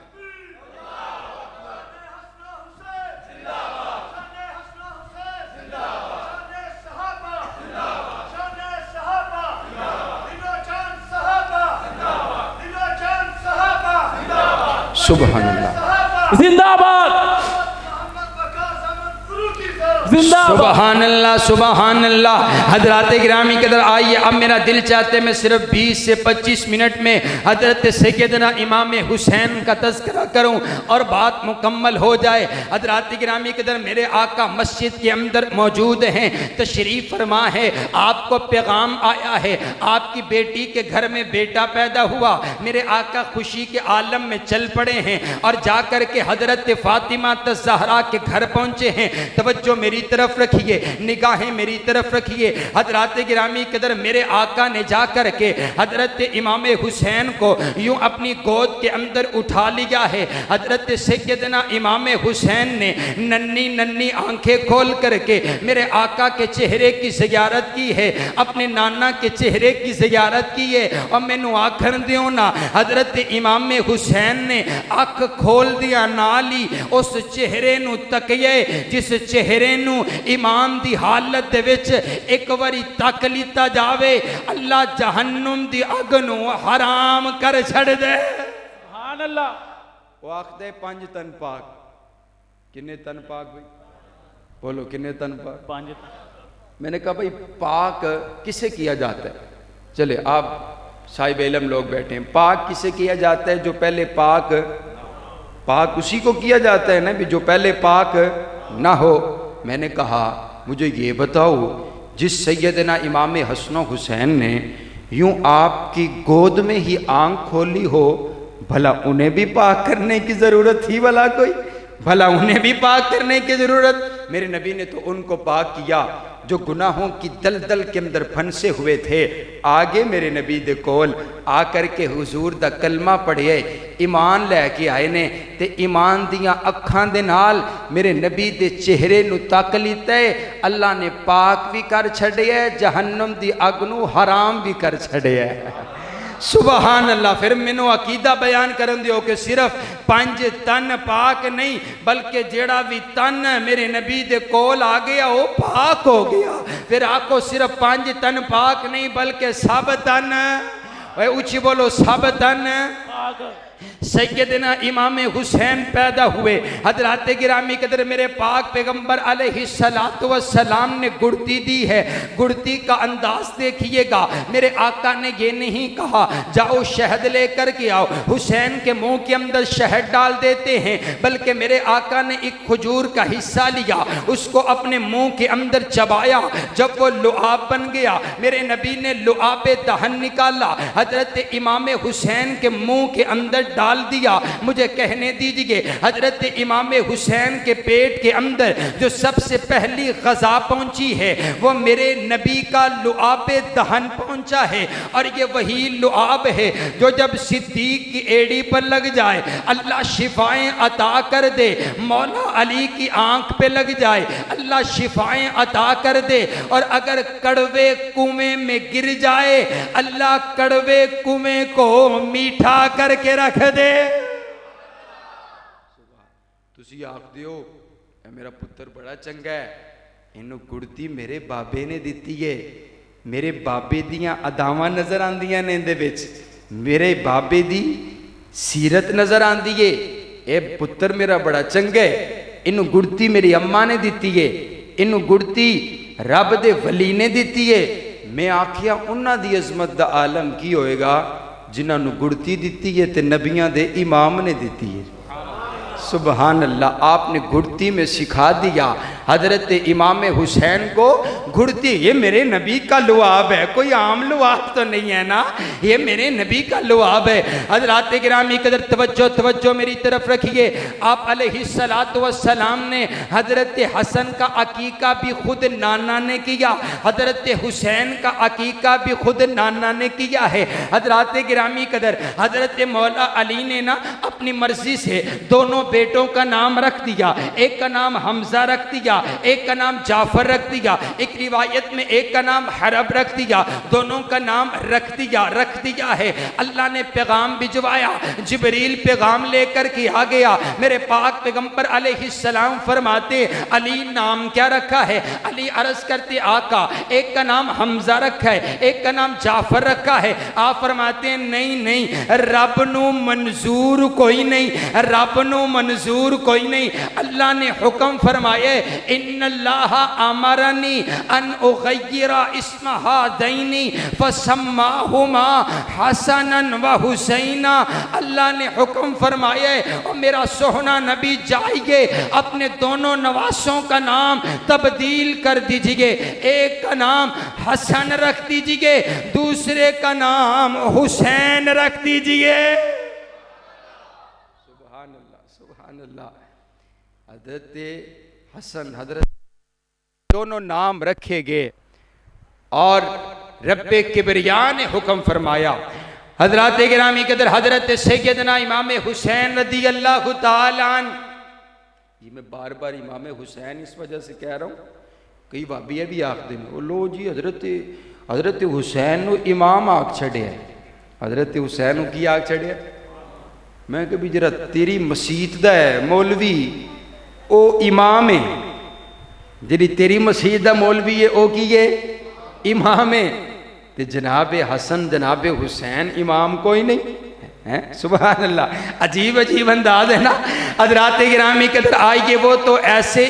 سبحان اللہ، زندہ آباد، زندہ آباد، سبحان اللہ، سبحان اللہ۔ حضرات گرامی قدر آئیے، اب میرا دل چاہتے میں صرف 20 سے 25 منٹ میں حضرت سیدنا امام حسین کا تذکرہ کروں اور بات مکمل ہو جائے۔ حضرات گرامی قدر میرے آقا مسجد کے اندر موجود ہیں، تشریف فرما ہے، آپ کو پیغام آیا ہے، آپ کی بیٹی کے گھر میں بیٹا پیدا ہوا۔ میرے آقا خوشی کے عالم میں چل پڑے ہیں اور جا کر کے حضرت فاطمہ الزہرا کے گھر پہنچے ہیں۔ توجہ میری طرف رکھیے، نگاہیں میری طرف رکھیے۔ حضرات گرامی قدر میرے آقا نے جا کر کے حضرت امام حسین کو یوں اپنی گود کے اندر اٹھا لیا ہے۔ حضرت سیدنا امام حسین نے ننھی آنکھیں کھول کر کے میرے آقا کے چہرے کی زیارت کی ہے، اپنے نانا کے چہرے کی زیارت کی ہے۔ اور میں نو آکھن دیوں نا، حضرت امام حسین نے آنکھ کھول دیا نالی اس چہرے نو تکیے جس چہرے نو ایمان دی حالت دے وچ ایک واری تک لیتا جاوے اللہ جہنم دی اگ نو حرام کر چھڑ دے۔ سبحان اللہ۔ وہ آخ دے 5 تن پاک، کنے تن پاک بھئی؟ بولو کنے تن پاک؟ 5۔ میں نے کہا بھئی پاک کسے کیا جاتا ہے؟ چلے آپ صاحب علم لوگ بیٹھے ہیں، پاک کسے کیا جاتا ہے؟ جو پہلے پاک اسی کو کیا جاتا ہے نا بھی جو پہلے پاک نہ ہو۔ میں نے کہا مجھے یہ بتاؤ جس سیدنا امام حسن و حسین نے یوں آپ کی گود میں ہی آنکھ کھولی ہو، بھلا انہیں بھی پاک کرنے کی ضرورت تھی؟ بھلا انہیں بھی پاک کرنے کی ضرورت؟ میرے نبی نے تو ان کو پاک کیا جو گناہوں کی دلدل کے اندر پھنسے ہوئے تھے۔ آگے میرے نبی دے کول آ کر کے حضور دا کلمہ پڑھئے، ایمان لے کے آئے نے تے ایمان دیاں اکھاں دے نال میرے نبی دے چہرے نو تک لیتا ہے، اللہ نے پاک بھی کر چھڑے ہے، جہنم دی اگ نو حرام بھی کر چھڑے ہے۔ سبحان اللہ۔ پھر مینوں عقیدہ بیان کرن دیو کہ صرف 5 تن پاک نہیں بلکہ جیڑا بھی تن میرے نبی دے کول آ گیا وہ پاک ہو گیا۔ پھر آکو صرف 5 تن پاک نہیں بلکہ سب تن، اونچی بولو سب تن پاک۔ سیدنا امام حسین پیدا ہوئے۔ حضرات گرامی قدر میرے پاک پیغمبر علیہ السلام نے گڑتی دی ہے، گڑتی کا انداز دیکھئے گا۔ میرے آقا نے یہ نہیں کہا جاؤ شہد لے کر کے آؤ، حسین کے منہ کے اندر شہد ڈال دیتے ہیں، بلکہ میرے آقا نے ایک کھجور کا حصہ لیا، اس کو اپنے منہ کے اندر چبایا، جب وہ لعاب بن گیا میرے نبی نے لعاب دہن نکالا، حضرت امام حسین کے منہ کے اندر ڈال دیا۔ مجھے کہنے دیجئے حضرت امام حسین کے پیٹ کے اندر جو سب سے پہلی غذا پہنچی ہے وہ میرے نبی کا لعاب دہن پہنچا ہے، اور یہ وہی لعاب ہے جو جب صدیق کی ایڑی پر لگ جائے اللہ شفائیں عطا کر دے، مولا علی کی آنکھ پہ لگ جائے اللہ شفائیں عطا کر دے، اور اگر کڑوے کنویں میں گر جائے اللہ کڑوے کنویں کو میٹھا کر کے رکھ دے۔ تسی آخ دیو اے میرا پتر بڑا چنگا ہے، انہوں گڑتی میرے بابے نے دیتی ہے، میرے بابے دیاں اداواں نظر آن دیاں نے اندے بیچ، میرے بابے دی سیرت نظر آن دیئے، اے پتر میرا بڑا چنگا ہے، انہوں گڑتی میری اماں نے دیتی ہے، انہوں گڑتی رب دے ولی نے دیتی ہے۔ میں آکھیا انہاں دی عظمت دا عالم کی ہوئے گا جنہاں نو گڑتی دیتی ہے تے نبیاں دے امام نے دیتی ہے سبحان اللہ آپ نے گھڑتی میں سکھا دیا حضرت امام حسین کو گھڑتی یہ میرے نبی کا لعاب ہے کوئی عام لعاب تو نہیں ہے نا یہ میرے نبی کا لعاب ہے حضرات گرامی قدر توجہ میری طرف رکھیے آپ علیہ السلام نے حضرت حسن کا عقیقہ بھی خود نانا نے کیا حضرت حسین کا عقیقہ بھی خود نانا نے کیا ہے حضرات گرامی قدر حضرت مولا علی نے نا اپنی مرضی سے دونوں بیٹوں کا نام رکھ دیا ایک کا نام حمزہ رکھ دیا ایک کا نام جعفر رکھ دیا ایک روایت میں ایک کا نام حرب رکھ دیا دونوں کا نام رکھ دیا ہے اللہ نے پیغام بھجوایا جبریل پیغام لے کر کے آ گیا میرے پاک پیغمبر علیہ السلام فرماتے علی نام کیا رکھا ہے علی عرض کرتے آقا ایک کا نام حمزہ رکھا ہے ایک کا نام جعفر رکھا ہے آپ فرماتے ہیں نہیں رب نو منظور کوئی نہیں رب نو منظور کوئی نہیں اللہ نے حکم فرمائے ان اللہ امرنی ان اغیر اسم ہذین فسماہما حسنا و حسینا اللہ نے حکم فرمائے اور میرا سوہنا نبی جائیے اپنے دونوں نواسوں کا نام تبدیل کر دیجئے ایک کا نام حسن رکھ دیجئے دوسرے کا نام حسین رکھ دیجئے سبحان اللہ حضرت حسن حضرت دونوں نام رکھے گئے اور رب کبریاء نے حکم فرمایا حضرات گرامی قدر حضرت سیدنا امام حسین رضی اللہ تعالیٰ عنہ یہ میں بار بار امام حسین اس وجہ سے کہہ رہا ہوں کئی وابیہ بھی آخ دیں وہ لو جی حضرت حسین نو امام آگ چھڑے ہیں حضرت حسین نو کی آگ چھڑے ہیں میں کبھی جرا تیری مسجد دا ہے مولوی او امام ہے جی تیری مسجد دا مولوی ہے او کی ہے امام ہے تے جناب حسن جناب حسین امام کوئی نہیں سبحان اللہ عجیب انداز ہے نا حضرات گرامی قدر آئیے وہ تو ایسے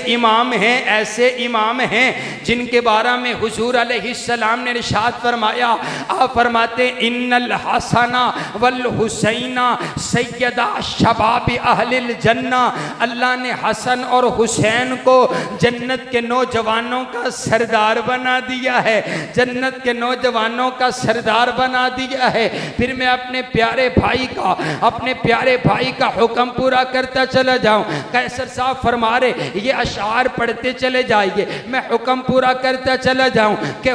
امام ہیں جن کے بارے میں حضور علیہ السلام نے ارشاد فرمایا آپ فرماتے ان الحسن والحسین سیدہ شباب اہل الجنہ اللہ نے حسن اور حسین کو جنت کے نوجوانوں کا سردار بنا دیا ہے جنت کے نوجوانوں کا سردار بنا دیا ہے پھر میں اپنے پیارے بھائی کا حکم پورا کرتا چلا جاؤں قیصر صاحب فرما رہے یہ اشعار پڑھتے چلے جائیے میں حکم پورا کرتا چلا جاؤں کہ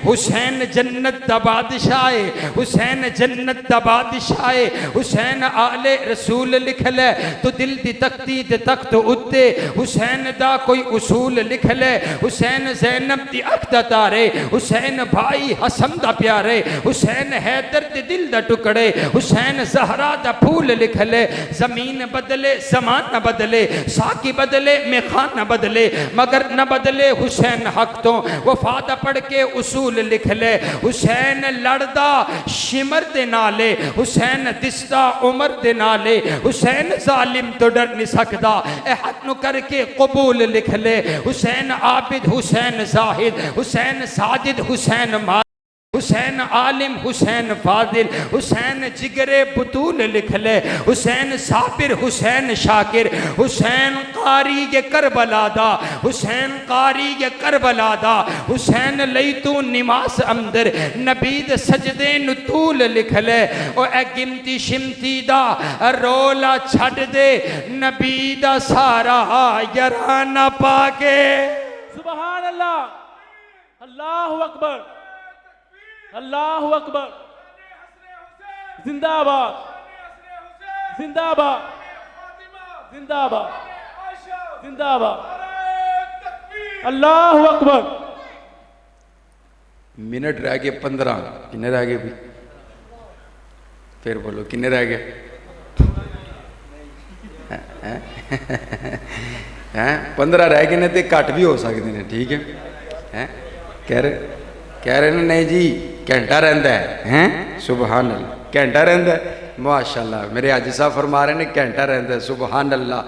حسین جنت دا بادشاہ حسین جنت دا بادشاہ حسین آل رسول لکھ لے تو دل دی تختی دے تخت اتے حسین دا کوئی اصول لکھ لے حسین زینب دی اکھ دا تارے حسین بھائی حسن دا پیارے حسین حیدر دی دل دا ٹکڑے حسین زہرا دا پھول لکھ لے زمین بدلے زمان بدلے ساکی بدلے میخان بدلے مگر نہ بدلے حسین حق تو وفاد پڑھ کے اصول لکھ لے حسین لڑدا شمر دے نالے حسین دستا عمر دے نالے حسین ظالم تو ڈر نہیں سکدا اے حد نو کر کے قبول لکھ لے حسین عابد حسین زاہد حسین ساجد حسین مال حسین عالم حسین فاضل حسین جگر بطول لکھ لے حسین صابر حسین شاکر حسین قاری یہ کربلا دا حسین قاری یہ کربلا دا حسین لیتو نماز اندر نبید سجدے نطول لکھ لے او اے گمتی شمتی دا رولا چھڑ دے نبیدہ سارا یرانہ پاکے سبحان اللہ اللہ اکبر اللہ اکبر زندہ آباد زندہ آباد زندہ آباد زندہ آباد اللہ اکبر منٹ رہ گئے 15 کنے رہ گئے بھی پھر بولو کنے رہ گئے 15 رہ گئے تے کٹ بھی ہو سکتے ہیں ٹھیک ہے کہہ رہے ہیں نہیں جی گھنٹہ رہندا ہے سبحان اللہ گھنٹہ رہندا ہے ماشاءاللہ میرے حاجی صاحب فرما رہے ہیں گھنٹہ رہندا ہے سبحان اللہ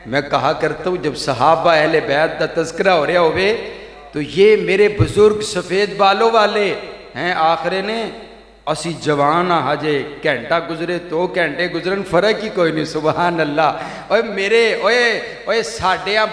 میں کہا کرتا ہوں جب صحابہ اہل بیت دا تذکرہ ہو رہا ہوئے تو یہ میرے بزرگ سفید بالوں والے آخرے نے اسی جوان ہجے گھنٹہ گزرے 2 گھنٹے گزرن فرق ہی کوئی نہیں سبحان اللہ اوے میرے اوے ساڈیاں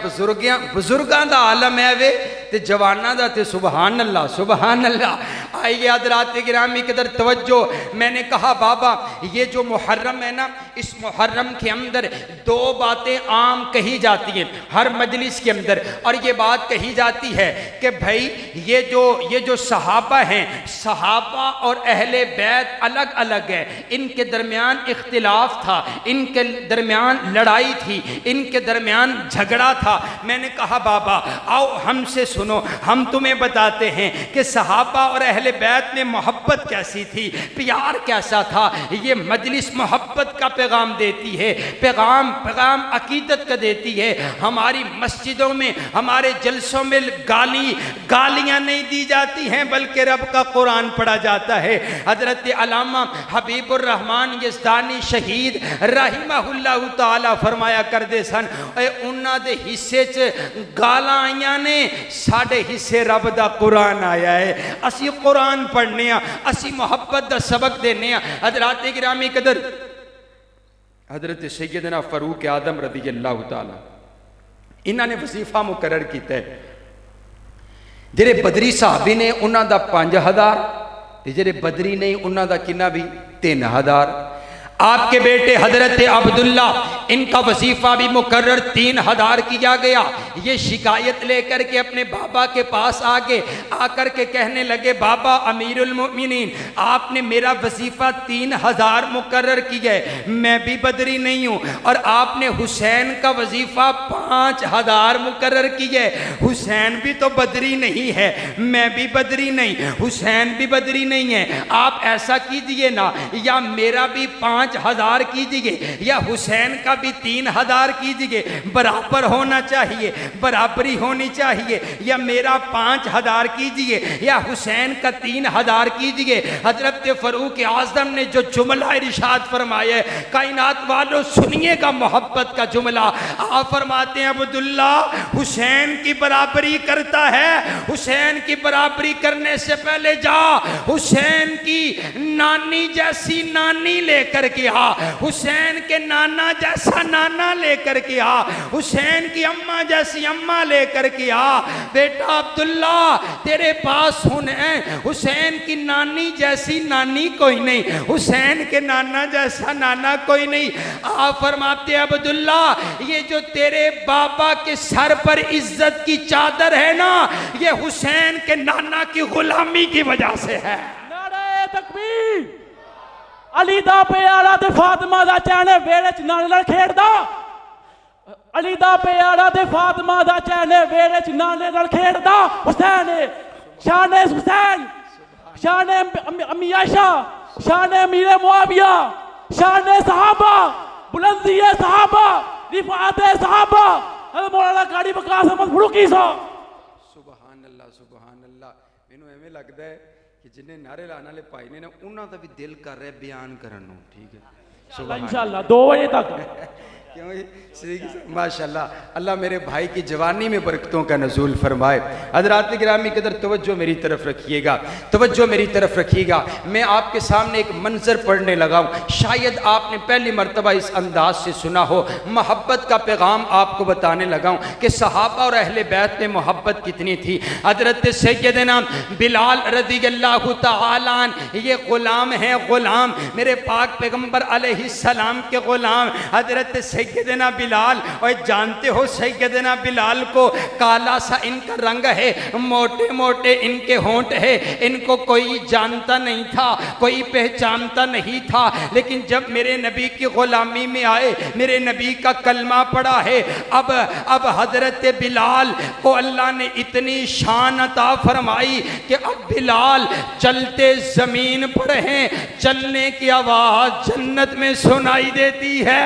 بزرگاں دا عالم ہے وے تے جواناں دا تے سبحان اللہ آئیے حضرات گرامی قدر توجہ میں نے کہا بابا یہ جو محرم ہے نا اس محرم کے اندر 2 باتیں عام کہی جاتی ہیں ہر مجلس کے اندر اور یہ بات کہی جاتی ہے کہ بھائی یہ جو صحابہ ہیں صحابہ اور اہل بیت الگ الگ ہے ان کے درمیان اختلاف تھا ان کے درمیان لڑائی تھی ان کے درمیان جھگڑا تھا میں نے کہا بابا آؤ ہم سے سنو ہم تمہیں بتاتے ہیں کہ صحابہ اور اہل بیت میں محبت کیسی تھی پیار کیسا تھا یہ مجلس محبت کا پیغام دیتی ہے پیغام عقیدت کا دیتی ہے ہماری مسجدوں میں ہمارے جلسوں میں گالیاں نہیں دی جاتی ہیں بلکہ رب کا قرآن پڑھا جاتا ہے حضرت علامہ حبیب الرحمن یزدانی شہید رحمہ اللہ تعالی فرمایا کردے سن اے انہاں دے حصے چ گالاں آئیاں نے ساڈے حصے رب دا قرآن آیا ہے اسی قرآن پڑھنے ہیں اسی محبت دا سبق دینے ہیں حضرات گرامی قدر حضرت سیدنا فاروق اعظم رضی اللہ تعالی انہاں نے وظیفہ مقرر کیتا ہے جڑے بدری صحابی نے انہاں دا 5000 تے جڑے بدری نہیں انہاں دا کنا بھی 3000 آپ کے بیٹے حضرت عبداللہ ان کا وظیفہ بھی مقرر 3000 کیا گیا یہ شکایت لے کر کے اپنے بابا کے پاس آگے آ کر کے کہنے لگے بابا امیر المؤمنین آپ نے میرا وظیفہ 3000 مقرر کیا ہے میں بھی بدری نہیں ہوں اور آپ نے حسین کا وظیفہ 5000 مقرر کیا ہے حسین بھی تو بدری نہیں ہے میں بھی بدری نہیں حسین بھی بدری نہیں ہے آپ ایسا کیجئے نا یا میرا بھی 5000 کیجئے یا حسین کا بھی 3000 کیجئے برابر ہونا چاہیے برابری ہونی چاہیے یا میرا 5000 کیجئے یا حسین کا 3000 کیجئے حضرت فاروق اعظم نے جو جملہ ارشاد فرمایا ہے کائنات والوں سنیے گا محبت کا جملہ آپ فرماتے ہیں عبداللہ حسین کی برابری کرتا ہے حسین کی برابری کرنے سے پہلے جا حسین کی نانی جیسی نانی لے کر کے آ حسین کے نانا جیسا نانا لے کر کے آ حسین کی اماں جیسی اماں لے کر کے آ بیٹا عبداللہ تیرے پاس حسین کی نانی جیسی نانی کوئی نہیں حسین کے نانا جیسا نانا کوئی نہیں آپ فرماتے عبداللہ یہ جو تیرے بابا کے سر پر عزت کی چادر ہے نا یہ حسین کے نانا کی غلامی کی وجہ سے ہے نعرہ تکبیر علی دا پیارا تے فاطمہ دا چہنے ویڑے چ نال نال کھیڑدا علی دا پیارا تے فاطمہ دا چہنے ویڑے چ نال نال کھیڑدا حسین شان حسین شان امی عائشہ شان امیر معاویہ شان صحابہ بلندی صحابہ رفعت صحابہ حضرت مولانا قاری وقاص احمد فاروقی صاحب سبحان اللہ مینوں ایویں لگدا ہے کہ جنہیں نعرے لانا لے پائی نے انہاں دا بھی دل کر رہے بیان کرنوں ٹھیک ہے انشاءاللہ 2 بجے تک ماشاءاللہ اللہ میرے بھائی کی جوانی میں برکتوں کا نزول فرمائے حضرات گرامی قدر توجہ میری طرف رکھیے گا توجہ میری طرف رکھیے گا میں آپ کے سامنے ایک منظر پڑھنے لگا ہوں شاید آپ نے پہلی مرتبہ اس انداز سے سنا ہو محبت کا پیغام آپ کو بتانے لگا ہوں کہ صحابہ اور اہل بیت میں محبت کتنی تھی حضرت سیدنا بلال رضی اللہ تعالیٰ عنہ یہ غلام ہیں غلام میرے پاک پیغمبر علیہ السلام کے غلام حضرت سیدنا بلال اور جانتے ہو سیدنا بلال کو کالا سا ان کا رنگ ہے موٹے موٹے ان کے ہونٹ ہے ان کو کوئی جانتا نہیں تھا کوئی پہچانتا نہیں تھا لیکن جب میرے نبی کی غلامی میں آئے میرے نبی کا کلمہ پڑھا ہے اب حضرت بلال کو اللہ نے اتنی شان عطا فرمائی کہ اب بلال چلتے زمین پر ہیں چلنے کی آواز جنت میں سنائی دیتی ہے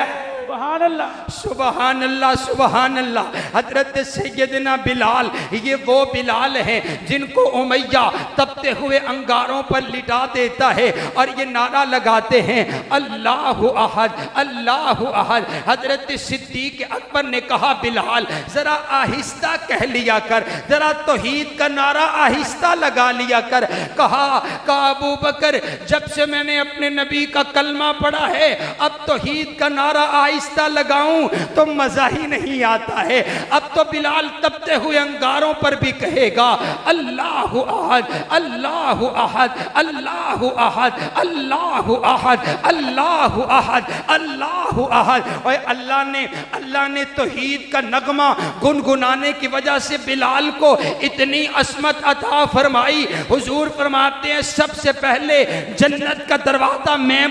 سبحان اللہ سبحان اللہ سبحان اللہ۔ حضرت سیدنا بلال یہ وہ بلال ہیں جن کو امیہ تپتے ہوئے انگاروں پر لٹا دیتا ہے اور یہ نعرہ لگاتے ہیں اللہ احد اللہ احد۔ حضرت صدیق اکبر نے کہا بلال ذرا آہستہ کہہ لیا کر، ذرا توحید کا نعرہ آہستہ لگا لیا کر۔ کہا ابو بکر جب سے میں نے اپنے نبی کا کلمہ پڑھا ہے اب توحید کا نعرہ آہستہ لگاؤں تو مزہ ہی نہیں آتا ہے۔ اب تو بلال تپتے ہوئے انگاروں پر بھی کہے گا اللہ احد اللہ احد اللہ احد اللہ احد اللہ احد اللہ احد۔ اور اللہ نے توحید کا نغمہ گنگنانے کی وجہ سے بلال کو اتنی عصمت عطا فرمائی۔ حضور فرماتے ہیں سب سے پہلے جنت کا دروازہ میں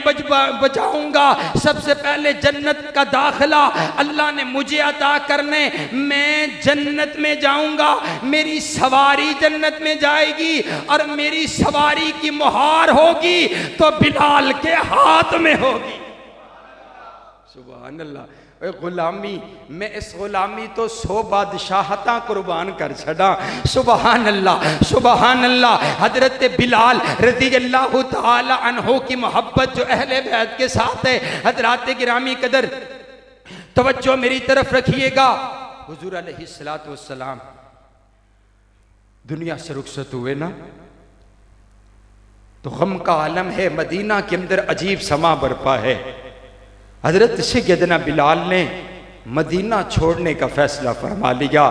بجاؤں گا، سب سے پہلے جنت کا داخلہ اللہ نے مجھے عطا کرنے، میں جنت میں جاؤں گا، میری سواری جنت میں جائے گی اور میری سواری کی مہار ہوگی تو بلال کے ہاتھ میں ہوگی۔ سبحان اللہ۔ اے غلامی میں اس غلامی تو 100 بادشاہتاں قربان کر چھڑا۔ سبحان اللہ سبحان اللہ۔ حضرت بلال رضی اللہ تعالی عنہ کی محبت جو اہل بیت کے ساتھ ہے، حضرات گرامی قدر توجہ میری طرف رکھیے گا۔ حضور علیہ السلام دنیا سے رخصت ہوئے نا تو غم کا عالم ہے، مدینہ کے اندر عجیب سما برپا ہے۔ حضرت سیدنا بلال نے مدینہ چھوڑنے کا فیصلہ فرما لیا۔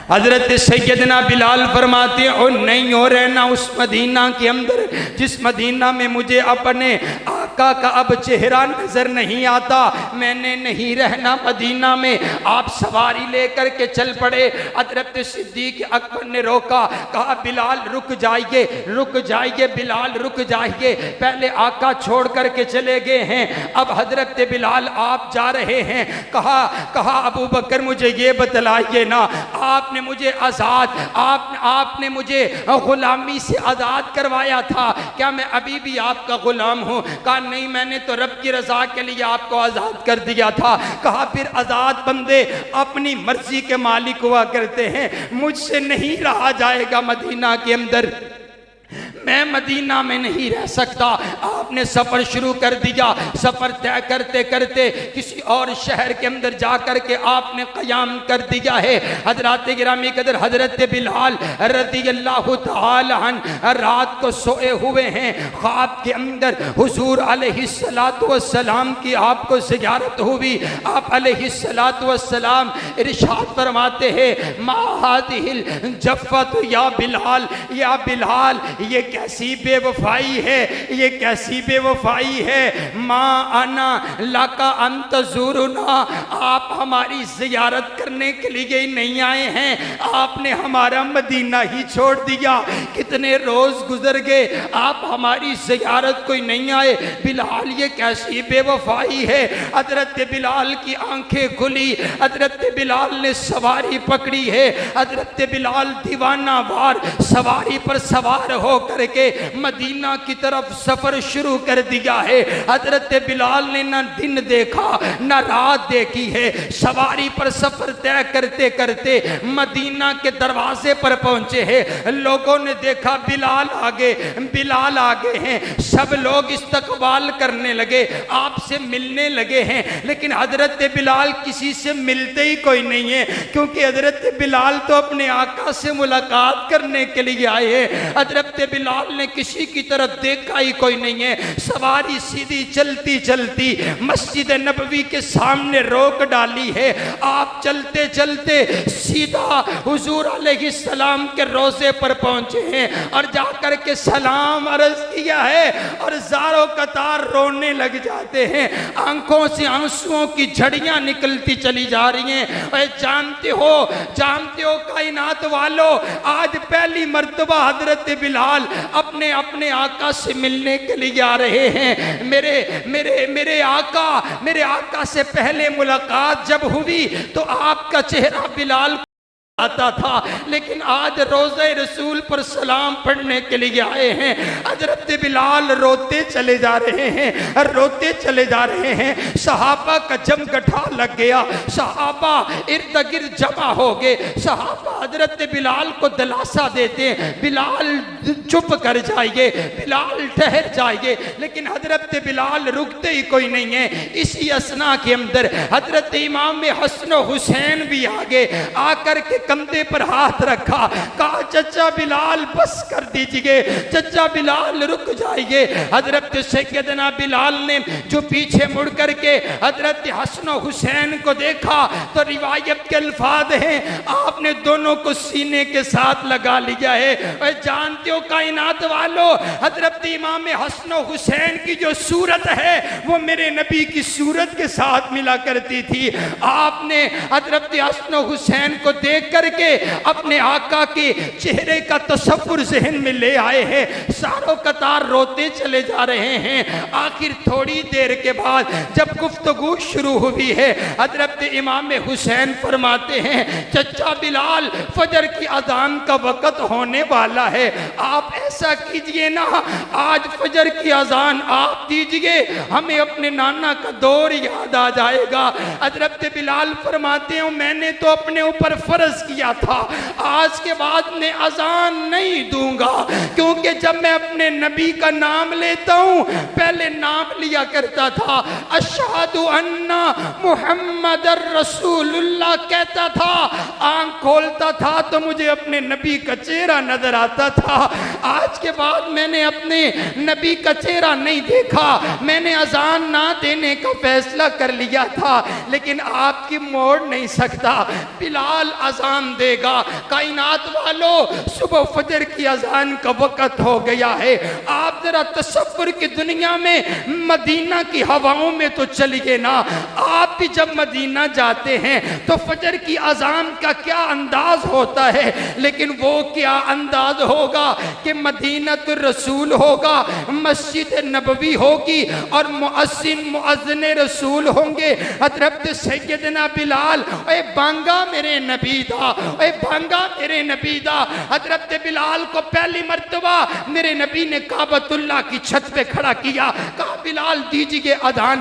حضرت سیدنا بلال فرماتے ہیں اور نہیں ہو رہنا اس مدینہ کے اندر جس مدینہ میں مجھے اپنے آقا کا اب چہرہ نظر نہیں آتا، میں نے نہیں رہنا مدینہ میں۔ آپ سواری لے کر کے چل پڑے۔ حضرت صدیق اکبر نے روکا، کہا بلال رک جائیے رک جائیے بلال رک جائیے، پہلے آقا چھوڑ کر کے چلے گئے ہیں، اب حضرت بلال آپ جا رہے ہیں۔ کہا ابو بکر مجھے یہ بتلائیے نا، آپ نے مجھے آزاد آپ نے مجھے غلامی سے آزاد کروایا تھا، کیا میں ابھی بھی آپ کا غلام ہوں؟ کہا نہیں، میں نے تو رب کی رضا کے لیے آپ کو آزاد کر دیا تھا۔ کہا پھر آزاد بندے اپنی مرضی کے مالک ہوا کرتے ہیں، مجھ سے نہیں رہا جائے گا مدینہ کے اندر، میں مدینہ میں نہیں رہ سکتا۔ آپ نے سفر شروع کر دیا، سفر طے کرتے کرتے کسی اور شہر کے اندر جا کر کے آپ نے قیام کر دیا ہے۔ حضرات گرامی قدر حضرت بلال رضی اللہ تعالی عنہ رات کو سوئے ہوئے ہیں، خواب کے اندر حضور علیہ السلام کی آپ کو زیارت ہوئی۔ آپ علیہ السلام ارشاد فرماتے ہیں ما هذه الجفت یا بلال، یا بلال یہ کیسی بے وفائی ہے، یہ کیسی بے وفائی ہے۔ ما انا لکا ان تزورنا، آپ ہماری زیارت کرنے کے لیے نہیں آئے ہیں، آپ نے ہمارا مدینہ ہی چھوڑ دیا۔ کتنے روز گزر گئے آپ ہماری زیارت کوئی نہیں آئے، بلال یہ کیسی بے وفائی ہے۔ حضرت بلال کی آنکھیں کھلی، حضرت بلال نے سواری پکڑی ہے، حضرت بلال دیوانہ وار سواری پر سوار ہو کر کے مدینہ کی طرف سفر شروع کر دیا ہے۔ حضرت بلال نے نہ دن دیکھا نہ رات دیکھی ہے، سواری پر سفر طے کرتے کرتے مدینہ کے دروازے پر پہنچے ہیں۔ لوگوں نے دیکھا بلال آگے ہیں، سب لوگ استقبال کرنے لگے، آپ سے ملنے لگے ہیں، لیکن حضرت بلال کسی سے ملتے ہی کوئی نہیں ہے، کیونکہ حضرت بلال تو اپنے آقا سے ملاقات کرنے کے لیے آئے ہیں۔ حضرت بلال نے کسی کی طرف دیکھا ہی کوئی نہیں ہے۔ سواری سیدھی چلتی چلتی مسجد نبوی کے سامنے روک ڈالی ہے۔ آپ چلتے چلتے سیدھا حضور علیہ السلام کے روضے پر پہنچے ہیں اور جا کر کے سلام عرض کیا ہے اور زاروں قطار رونے لگ جاتے ہیں، آنکھوں سے آنسوؤں کی جھڑیاں نکلتی چلی جا رہی ہیں۔ اے جانتے ہو کائنات والو، آج پہلی مرتبہ حضرت بلال اپنے آقا سے ملنے کے لیے آ رہے ہیں۔ میرے آقا سے پہلے ملاقات جب ہوئی تو آپ کا چہرہ بلال آتا تھا، لیکن آج روضہ رسول پر سلام پڑھنے کے لیے آئے ہیں۔ حضرت بلال روتے چلے جا رہے ہیں، روتے چلے جا رہے ہیں۔ صحابہ کا جم گٹھا لگ گیا، صحابہ ارد گرد جمع ہو گئے۔ صحابہ حضرت بلال کو دلاسا دیتے ہیں، بلال چپ کر جائیے، بلال ٹھہر جائیے، لیکن حضرت بلال رکتے ہی کوئی نہیں ہے۔ اسی اثناء کے اندر حضرت امام حسن و حسین بھی آگے، آ کر کے کندھے پر ہاتھ رکھا، کہا چچا بلال بس کر دیجئے، چچا بلال رک جائیے۔ حضرت سیدنا بلال نے جو پیچھے مڑ کر کے حضرت حسن و حسین کو دیکھا تو روایت کے الفاظ ہیں، آپ نے دونوں کو سینے کے ساتھ لگا لیا ہے۔ اے جانتے ہو کائنات والو، حضرت امام حسن و حسین کی جو صورت ہے وہ میرے نبی کی صورت کے ساتھ ملا کرتی تھی۔ آپ نے حضرت حسن و حسین کو دیکھ کر کے اپنے آقا کے چہرے کا تصور ذہن میں لے آئے ہیں، ساروں قطار روتے چلے جا رہے ہیں۔ آخر تھوڑی دیر کے بعد جب گفتگو شروع ہوئی ہے، حضرت امام حسین فرماتے ہیں چچا بلال فجر کی اذان کا وقت ہونے والا ہے، آپ ایسا کیجئے نا، آج فجر کی اذان آپ دیجئے، ہمیں اپنے نانا کا دور یاد آ جائے گا۔ حضرت بلال فرماتے ہیں میں نے تو اپنے اوپر فرض کیا تھا، آج کے بعد میں اذان نہیں دوں گا، کیونکہ جب میں اپنے نبی کا نام لیتا ہوں پہلے نام لیا کرتا تھا، اشہد ان محمد رسول اللہ کہتا تھا، آنکھ کھولتا تھا تو مجھے اپنے نبی کا چہرہ نظر آتا تھا۔ آج کے بعد میں نے اپنے نبی کا چہرہ نہیں دیکھا، میں نے اذان نہ دینے کا فیصلہ کر لیا تھا، لیکن آپ کی موڑ نہیں سکتا، بلال اذان دے گا۔ کائنات والو، صبح فجر کی اذان کا وقت ہو گیا ہے۔ آپ ذرا تصور کی دنیا میں مدینہ کی ہواؤں میں تو چلیے نا، آپ بھی جب مدینہ جاتے ہیں تو فجر کی اذان کا کیا انداز ہوتا ہے، لیکن وہ کیا انداز ہوگا کہ مدینہ الرسول ہوگا، مسجد نبوی ہوگی اور مؤذن رسول ہوں گے۔ حضرت سیدنا بلال، اے بانگا میرے نبی دا، اے بانگا میرے نبی دا۔ حضرت بلال کو پہلی مرتبہ میرے نبی نے کعبۃ اللہ کی چھت پہ کھڑا کیا، کہا بلال دیجئے اذان۔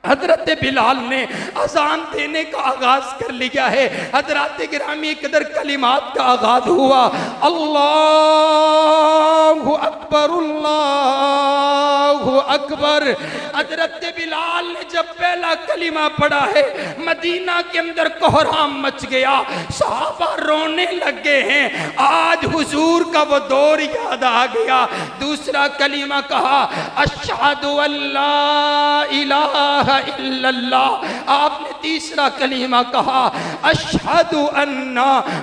حضرت بلال نے اذان دینے کا آغاز کر لیا ہے۔ حضرات گرامی قدر کلمات کا آغاز ہوا، اللہ اکبر اللہ اکبر۔ حضرت بلال نے جب پہلا کلمہ پڑھا ہے مدینہ کے اندر کوہرام مچ گیا، صحابہ رونے لگ گئے ہیں، آج حضور کا وہ دور یاد آ گیا۔ دوسرا کلمہ کہا، اشہد ان لا الہ الا اللہ۔ آپ نے تیسرا کلمہ کہا، اشہد ان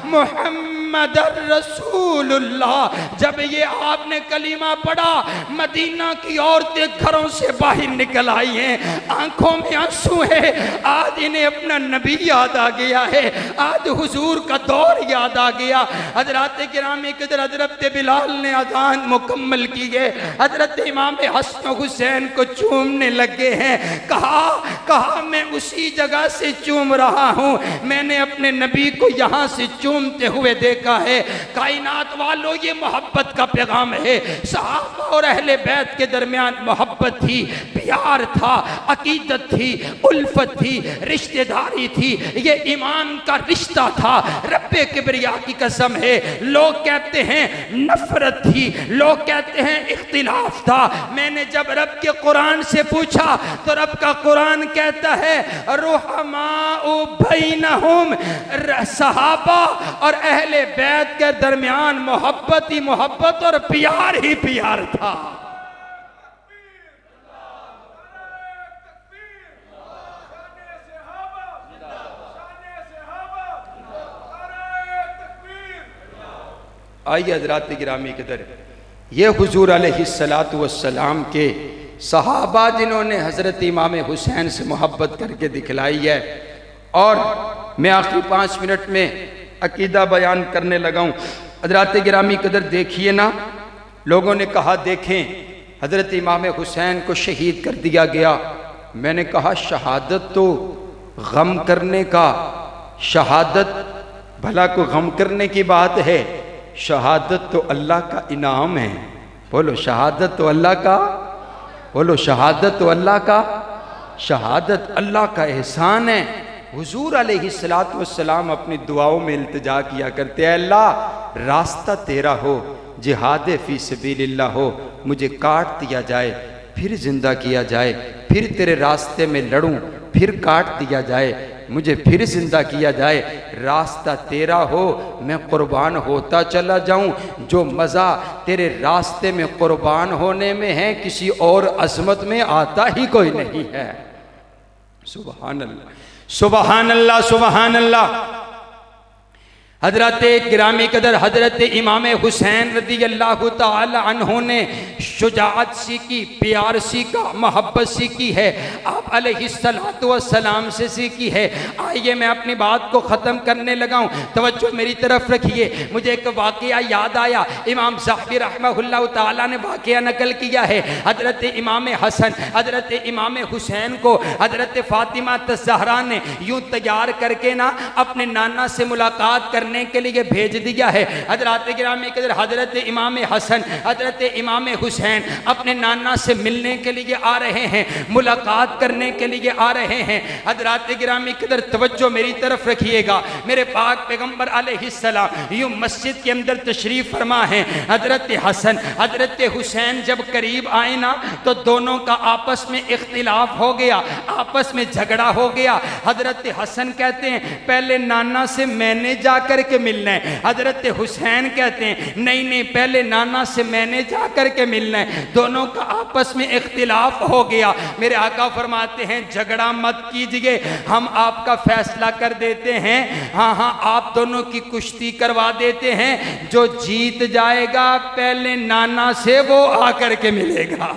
محمد رسول اللہ۔ جب یہ آپ نے کلمہ پڑھا، مدینہ کی عورتیں گھروں سے باہر نکل آئی ہیں، آنکھوں میں آنسو ہے، آج انہیں اپنا نبی یاد آ گیا ہے، آج حضور کا دور یاد آ گیا۔ حضرات گرامی قدر حضرت بلال نے اذان مکمل کی ہے، حضرت امام حسن و حسین کو چومنے لگے ہیں، کہا میں اسی جگہ سے چوم رہا ہوں، میں نے اپنے نبی کو یہاں سے چومتے ہوئے دیکھا ہے۔ کائنات والو، یہ محبت کا پیغام ہے۔ صحابہ اور اہل بیت کے درمیان محبت تھی، پیار تھا، عقیدت تھی، الفت تھی، رشتہ داری تھی، یہ ایمان کا رشتہ تھا۔ رب کبریا کی قسم ہے، لوگ کہتے ہیں نفرت تھی، لوگ کہتے ہیں اختلاف تھا، میں نے جب رب کے قرآن سے پوچھا تو رب کا قرآن کہتا ہے رحماء بینہم، صحابہ اور اہل بیت کے درمیان محبت ہی محبت اور پیار ہی پیار تھا۔ آئیے حضرات گرامی قدر، یہ حضور علیہ السلام کے صحابہ جنہوں نے حضرت امام حسین سے محبت کر کے دکھلائی ہے، اور میں آخری 5 منٹ میں عقیدہ بیان کرنے لگا ہوں۔ حضرات گرامی قدر دیکھیے نا، لوگوں نے کہا دیکھیں حضرت امام حسین کو شہید کر دیا گیا، میں نے کہا شہادت تو غم کرنے کا، شہادت بھلا کو غم کرنے کی بات ہے؟ شہادت تو اللہ کا انعام ہے. بولو شہادت تو اللہ کا، بولو شہادت تو اللہ کا، شہادت اللہ کا احسان ہے. حضور علیہ السلام اپنی دعاؤں میں التجا کیا کرتے ہیں، اللہ راستہ تیرا ہو، جہاد فی سبیل اللہ ہو، مجھے کاٹ دیا جائے پھر زندہ کیا جائے، پھر تیرے راستے میں لڑوں پھر کاٹ دیا جائے، مجھے پھر زندہ کیا جائے، راستہ تیرا ہو میں قربان ہوتا چلا جاؤں. جو مزہ تیرے راستے میں قربان ہونے میں ہے کسی اور عظمت میں آتا ہی کوئی نہیں ہے. سبحان اللہ سبحان اللہ سبحان اللہ. حضرت گرامی قدر حضرت امام حسین رضی اللہ تعالی عنہ نے شجاعت سیکھی، پیار سیکھا، محبت سیکھی ہے، آپ علیہ السلام سے سیکھی ہے. آئیے میں اپنی بات کو ختم کرنے لگا ہوں، توجہ میری طرف رکھیے. مجھے ایک واقعہ یاد آیا، امام زاہبی رحمہ اللہ تعالی نے واقعہ نقل کیا ہے. حضرت امام حسن حضرت امام حسین کو حضرت فاطمہ الزہرا نے یوں تیار کر کے نا اپنے نانا سے ملاقات کرنے کے لیے بھیج دیا ہے. حضرات گرامی قدر حضرت امام حسن حضرت امام حسین اپنے نانا سے ملنے کے لیے آ رہے ہیں، ملاقات کرنے کے لیے آ رہے ہیں. حضرات گرامی قدر توجہ میری طرف رکھیے گا. میرے پاک پیغمبر علیہ السلام یوں مسجد کے اندر تشریف فرما ہیں. حضرت حسن حضرت حسین جب قریب آئے نا تو دونوں کا آپس میں اختلاف ہو گیا، آپس میں جھگڑا ہو گیا. حضرت حسن کہتے ہیں پہلے نانا سے میں نے جا کر کے ملنا ہے. حضرت حسین کہتے ہیں نہیں پہلے نانا سے میں نے جا کر کے ملنا ہے. دونوں کا آپس میں اختلاف ہو گیا. میرے آقا فرماتے ہیں جھگڑا مت کیجئے، ہم آپ کا فیصلہ کر دیتے ہیں، ہاں آپ دونوں کی کشتی کروا دیتے ہیں، جو جیت جائے گا پہلے نانا سے وہ آ کر کے ملے گا.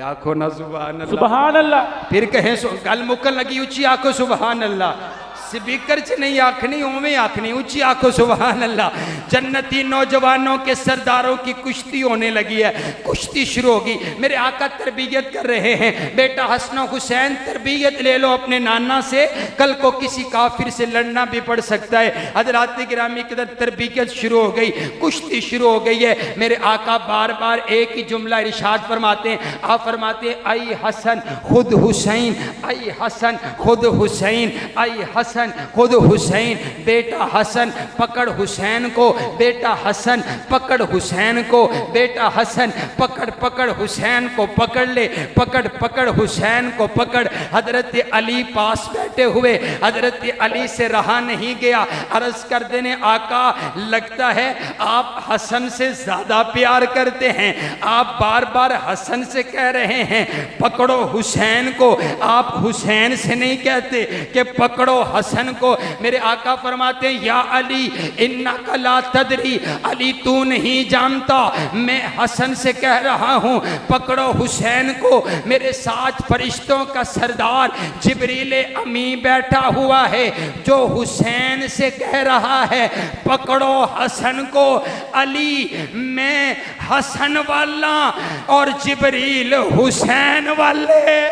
آنکھوں نا سبحان اللہ سبحان اللہ. پھر کہیں گل مکن لگی اچھی آنکھوں سبحان اللہ. سپیکر چ نہیں آکھنی اوویں آکھنی اونچی آکھو سبحان اللہ. جنتی نوجوانوں کے سرداروں کی کشتی ہونے لگی ہے، کشتی شروع ہوگی. میرے آقا تربیت کر رہے ہیں، بیٹا حسن و حسین تربیت لے لو اپنے نانا سے، کل کو کسی کافر سے لڑنا بھی پڑ سکتا ہے. حضرات گرامی قدر تربیت شروع ہو گئی، کشتی شروع ہو گئی ہے. میرے آقا بار بار ایک ہی جملہ ارشاد فرماتے ہیں. آپ فرماتے ہیں ای حسن خود حسین، ای حسن خود حسین، ای حسن خود حسین. بیٹا حسن پکڑ حسین کو، بیٹا حسن پکڑ حسین کو، بیٹا حسن پکڑ حسین کو پکڑ لے، پکڑ حسین کو پکڑ. حضرت علی پاس بیٹھے ہوئے، حضرت علی سے رہا نہیں گیا، عرض کر دینے آقا لگتا ہے آپ حسن سے زیادہ پیار کرتے ہیں، آپ بار بار حسن سے کہہ رہے ہیں پکڑو حسین کو، آپ حسین سے نہیں کہتے کہ پکڑو حسن کو. میرے آقا فرماتے ہیں یا علی انک لا تدری، علی تو نہیں جانتا میں حسن سے کہہ رہا ہوں پکڑو حسین کو. میرے ساتھ فرشتوں کا سردار جبریل امی بیٹھا ہوا ہے جو حسین سے کہہ رہا ہے پکڑو حسن کو. علی میں حسن والا اور جبریل حسین والے.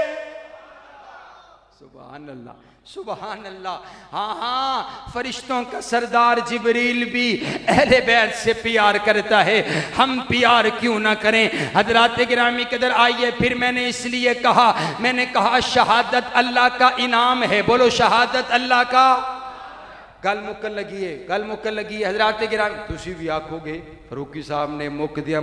سبحان اللہ سبحان اللہ. ہاں فرشتوں کا سردار جبریل بھی اہل بیت سے پیار کرتا ہے، ہم پیار کیوں نہ کریں. حضرات گرامی قدر آئیے پھر میں نے اس لیے کہا، میں نے کہا شہادت اللہ کا انعام ہے. بولو شہادت اللہ کا. گل مکن لگی ہے. حضرات گرامی تسی بھی آکھو گے فاروقی صاحب نے مک دیا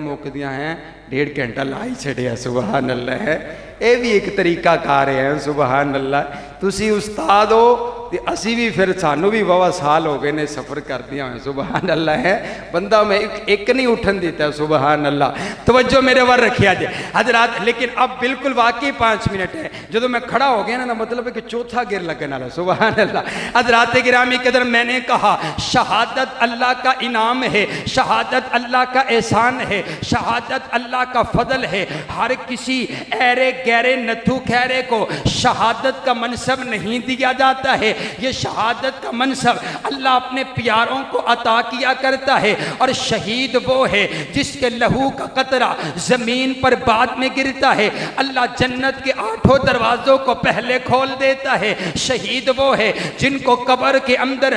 ہیں 1.5 گھنٹہ لائی چھڑیا. سبحان اللہ ہے، اے بھی ایک طریقہ کار ہے. سبحان اللہ. تسی استاد ہو تے اسی بھی پھر سانو بھی بابا سال ہو گئے نے سفر کر دیا ہوئے. سبحان اللہ ہے. بندہ میں ایک نہیں اٹھن دیتا ہے. سبحان اللہ. توجہ میرے ور رکھیا جائے حضرات. لیکن اب بالکل واقعی 5 منٹ ہے. جدو میں کھڑا ہو گیا نا مطلب ہے کہ چوتھا گر لگنا رہا. سبحان اللہ. حضرات گرامی قدر میں نے کہا شہادت اللہ کا انعام ہے، شہادت اللہ کا احسان ہے، شہادت اللہ کا فضل ہے. ہر کسی ایرے گہرے نتھو خیرے کو شہادت کا منصب نہیں دیا جاتا ہے. یہ شہادت کا منصب اللہ اپنے پیاروں کو عطا کیا کرتا ہے، اور شہید وہ ہے جس کے لہو کا قطرہ زمین پر بعد میں گرتا ہے، اللہ جنت کے 8 دروازوں کو پہلے کھول دیتا ہے۔ شہید وہ ہے جن کو قبر کے اندر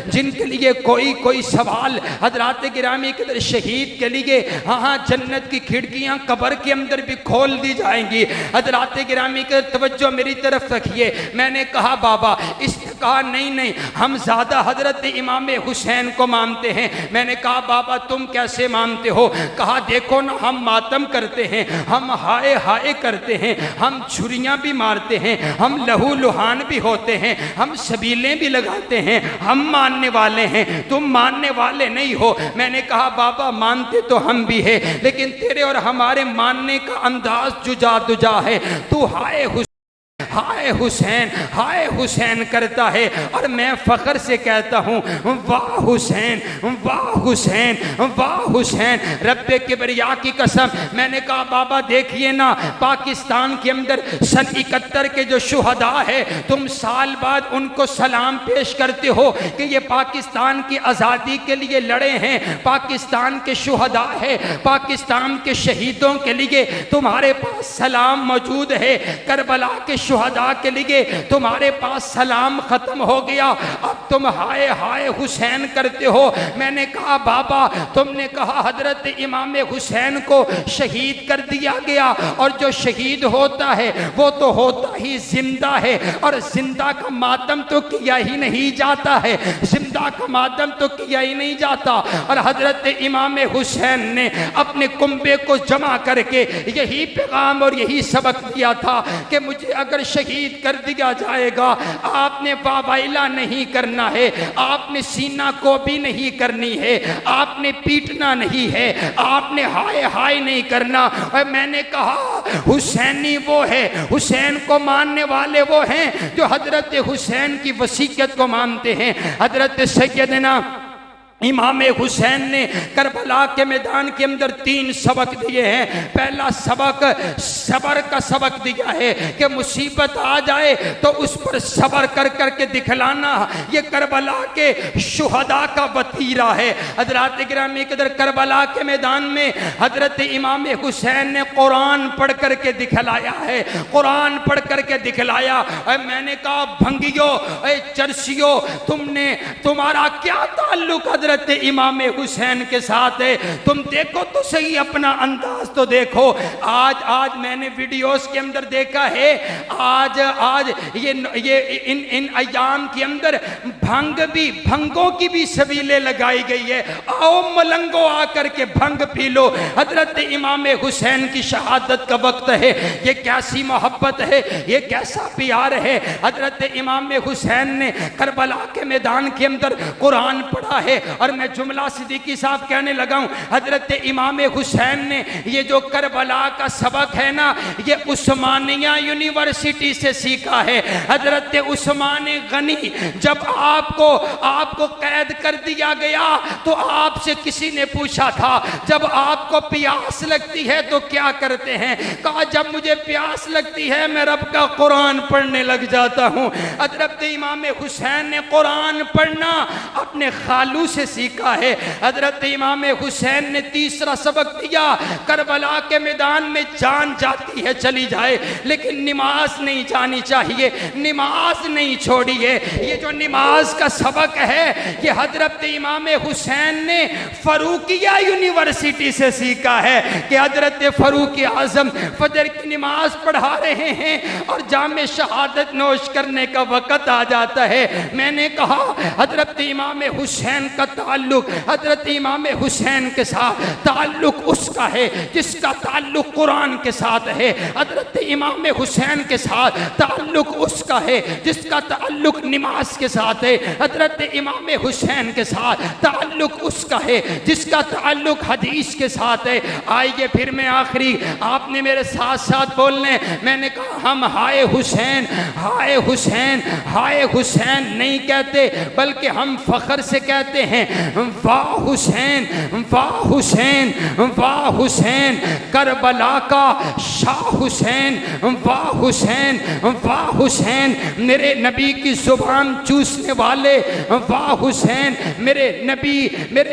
جن کے لیے کوئی سوال، حضرات گرامی کے شہید کے لیے ہاں جنت کی کھڑکیاں قبر کے اندر بھی کھول دی جائیں گی۔ حضرات گرامی کے توجہ میری طرف رکھیے، میں نے کہا بابا اس نے کہا نہیں ہم زیادہ حضرت امام حسین کو مانتے ہیں۔ میں نے کہا بابا تم کیسے مانتے ہو؟ کہا دیکھو نا ہم ماتم کرتے ہیں، ہم ہائے ہائے کرتے ہیں، ہم چھریاں بھی مارتے ہیں، ہم لہو لہان بھی ہوتے ہیں، ہم سبیلیں بھی لگاتے ہیں، ہم ماننے والے ہیں، تم ماننے والے نہیں ہو۔ میں نے کہا بابا مانتے تو ہم بھی ہیں، لیکن تیرے اور ہمارے ماننے کا انداز جدا جدا ہے۔ تو ہائے حسین ہائے حسین کرتا ہے، اور میں فخر سے کہتا ہوں واہ حسین واہ حسین واہ حسین، رب کبریا کی قسم۔ میں نے کہا بابا دیکھیے نا پاکستان کے اندر سن 71 کے جو شہداء ہے، تم سال بعد ان کو سلام پیش کرتے ہو کہ یہ پاکستان کی آزادی کے لیے لڑے ہیں، پاکستان کے شہداء ہے، پاکستان کے شہیدوں کے لیے تمہارے پاس سلام موجود ہے۔ کربلا کے شہداء کے لیے تمہارے پاس سلام ختم ہو گیا، اب تم ہائے ہائے حسین کرتے ہو۔ میں نے کہا بابا تم نے کہا حضرت امام حسین کو شہید کر دیا گیا، اور جو شہید ہوتا ہے وہ تو ہوتا ہی زندہ ہے، اور زندہ کا ماتم تو کیا ہی نہیں جاتا ہے، زندہ کا ماتم تو کیا ہی نہیں جاتا۔ اور حضرت امام حسین نے اپنے کنبے کو جمع کر کے یہی پیغام اور یہی سبق دیا تھا کہ مجھے اگر شہید کر دیا جائے گا، آپ نے واویلا نہیں کرنا ہے، آپ نے سینہ کو بھی نہیں کرنی ہے، آپ نے پیٹنا نہیں ہے، آپ نے ہائے ہائے نہیں کرنا۔ اور میں نے کہا حسینی وہ ہے، حسین کو ماننے والے وہ ہیں جو حضرت حسین کی وصیت کو مانتے ہیں۔ حضرت سیدنا امام حسین نے کربلا کے میدان کے اندر 3 سبق دیے ہیں۔ پہلا سبق صبر کا سبق دیا ہے کہ مصیبت آ جائے تو اس پر صبر کر کر کے دکھلانا، یہ کربلا کے شہداء کا وتیرہ ہے۔ حضرات گرامی قدر کربلا کے میدان میں حضرت امام حسین نے قرآن پڑھ کر کے دکھلایا ہے، قرآن پڑھ کر کے دکھلایا۔ اور میں نے کہا بھنگیو اے چرسیو تمہارا کیا تعلق حضرت امام حسین کے ساتھ ہے؟ تم دیکھو تو صحیح اپنا انداز تو دیکھو۔ آج میں نے ویڈیوز کے اندر دیکھا ہے، آج یہ ان ایام کے اندر بھنگوں کی بھی سبیلیں لگائی گئی ہے۔ آؤ ملنگو آ کر کے بھنگ پی لو، حضرت امام حسین کی شہادت کا وقت ہے۔ یہ کیسی محبت ہے، یہ کیسا پیار ہے۔ حضرت امام حسین نے کربلا کے میدان کے اندر قرآن پڑھا ہے، اور میں جملہ صدیقی صاحب کہنے لگا ہوں حضرت امام حسین نے یہ جو کربلا کا سبق ہے نا، یہ عثمانیہ یونیورسٹی سے سیکھا ہے۔ حضرت عثمان غنی جب آپ کو قید کر دیا گیا تو آپ سے کسی نے پوچھا تھا جب آپ کو پیاس لگتی ہے تو کیا کرتے ہیں؟ کہا جب مجھے پیاس لگتی ہے میں رب کا قرآن پڑھنے لگ جاتا ہوں۔ حضرت امام حسین نے قرآن پڑھنا اپنے خالو سے سیکھا ہے۔ حضرت امام حسین نے تیسرا سبق دیا، کربلا کے میدان میں جان جاتی ہے چلی جائے لیکن نماز نہیں جانی چاہیے، نماز نہیں چھوڑیے۔ یہ جو نماز کا سبق ہے یہ حضرت امام حسین نے فاروقیہ یونیورسٹی سے سیکھا ہے کہ حضرت فاروق اعظم فجر کی نماز پڑھا رہے ہیں اور جام شہادت نوش کرنے کا وقت آ جاتا ہے۔ میں نے کہا حضرت امام حسین کا تعلق حضرت امام حسین کے ساتھ تعلق اس کا ہے جس کا تعلق قرآن کے ساتھ ہے، حضرت امام حسین کے ساتھ تعلق اس کا ہے جس کا تعلق نماز کے ساتھ ہے، حضرت امام حسین کے ساتھ تعلق اس کا ہے جس کا تعلق حدیث کے ساتھ ہے۔ آئیے پھر میں آخری آپ نے میرے ساتھ ساتھ بولنے، میں نے کہا ہم ہائے حسین ہائے حسین ہائے حسین نہیں کہتے بلکہ ہم فخر سے کہتے ہیں ہیں واہ حسین واہ حسین واہ حسین، کربلا کا شاہ حسین واہ حسین واہ حسین، میرے نبی کی زبان چوسنے والے واہ حسین، میرے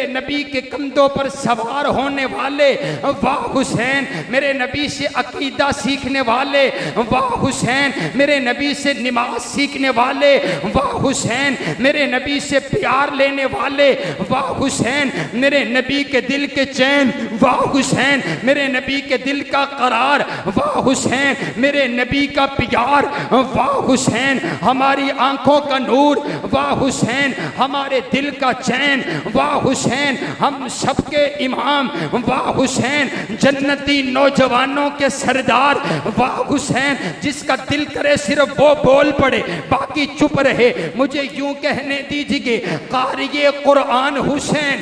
نبی کے کندھوں پر سوار ہونے والے واہ حسین، میرے نبی سے عقیدہ سیکھنے والے واہ حسین، میرے نبی سے نماز سیکھنے والے واہ حسین، میرے نبی سے پیار لینے والے واہ حسین، میرے نبی کے دل کے چین واہ حسین، میرے نبی کے دل کا قرار واہ حسین، میرے نبی کا پیار واہ حسین، ہماری آنکھوں کا نور واہ حسین، ہمارے دل کا چین واہ حسین، ہم سب کے امام واہ حسین، جنتی نوجوانوں کے سردار واہ حسین، جس کا دل کرے صرف وہ بول پڑے باقی چپ رہے، مجھے یوں کہنے دیجئے قاری قرآن حسین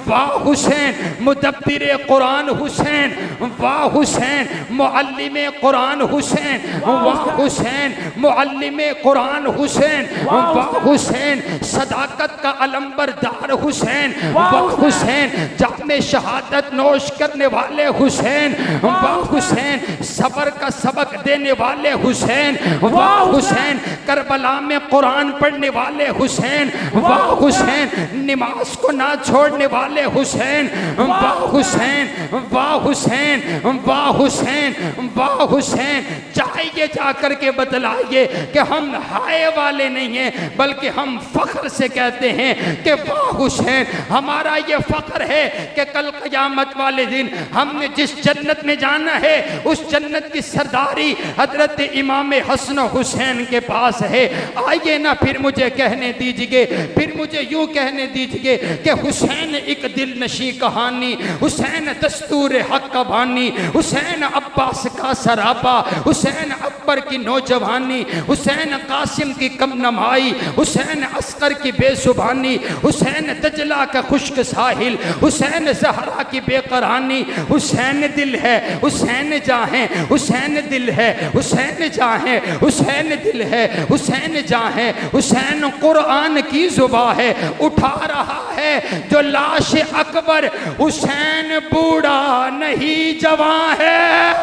واہ حسین، مدبر قرآن حسین واہ حسین، معلم قرآن حسین واہ حسین، معلم قرآن حسین واہ حسین، صداقت کا علمبردار حسین واہ حسین، جام شہادت نوش کرنے والے حسین واہ حسین، صبر کا سبق دینے والے حسین واہ حسین، کربلا میں قرآن پڑھنے والے حسین واہ حسین، نماز کو نہ چھوڑنے والے حسین واہ حسین واہ حسین واہ حسین واہ حسین، چاہیے جا کر کے بتلائیے کہ ہم ہائے والے نہیں ہیں بلکہ ہم فخر سے کہتے ہیں کہ واہ حسین، ہمارا یہ فخر ہے کہ کل قیامت والے دن ہم نے جس جنت میں جانا ہے اس جنت کی سرداری حضرت امام حسن و حسین کے پاس ہے۔ آئیے نا پھر مجھے کہنے دیجئے، پھر مجھے یوں کہنے دیجئے کہ حسین ایک دل نشیں کہانی، حسین دستور حق کا بانی، حسین عباس کا سراپا، حسین اکبر کی نوجوانی، حسین قاسم کی کم نمائی، حسین عسکر کی بے زبانی، حسین دجلہ کا خشک ساحل، حسین زہرا کی بے قرانی، حسین دل ہے حسین جاں ہے، حسین دل ہے حسین جاں ہے، حسین دل ہے حسین جاں ہے، حسین قرآن کی زباں ہے، اٹھا رہا ہے جو لاش اکبر، حسین بوڑھا نہیں جوان ہے۔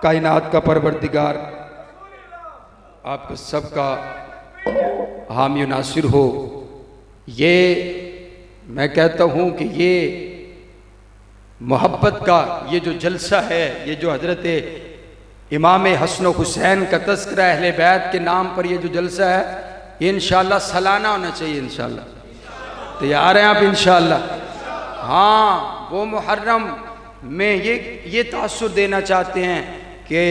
کائنات کا پروردگار آپ کا سب کا حامی و ناصر ہو۔ یہ میں کہتا ہوں کہ یہ محبت کا یہ جو جلسہ ہے، یہ جو حضرت امام حسن و حسین کا تذکرہ اہل بیت کے نام پر یہ جو جلسہ ہے، یہ انشاءاللہ سالانہ ہونا چاہیے انشاءاللہ۔ تیار ہیں آپ انشاءاللہ؟ ہاں، وہ محرم میں یہ تاثر دینا چاہتے ہیں کہ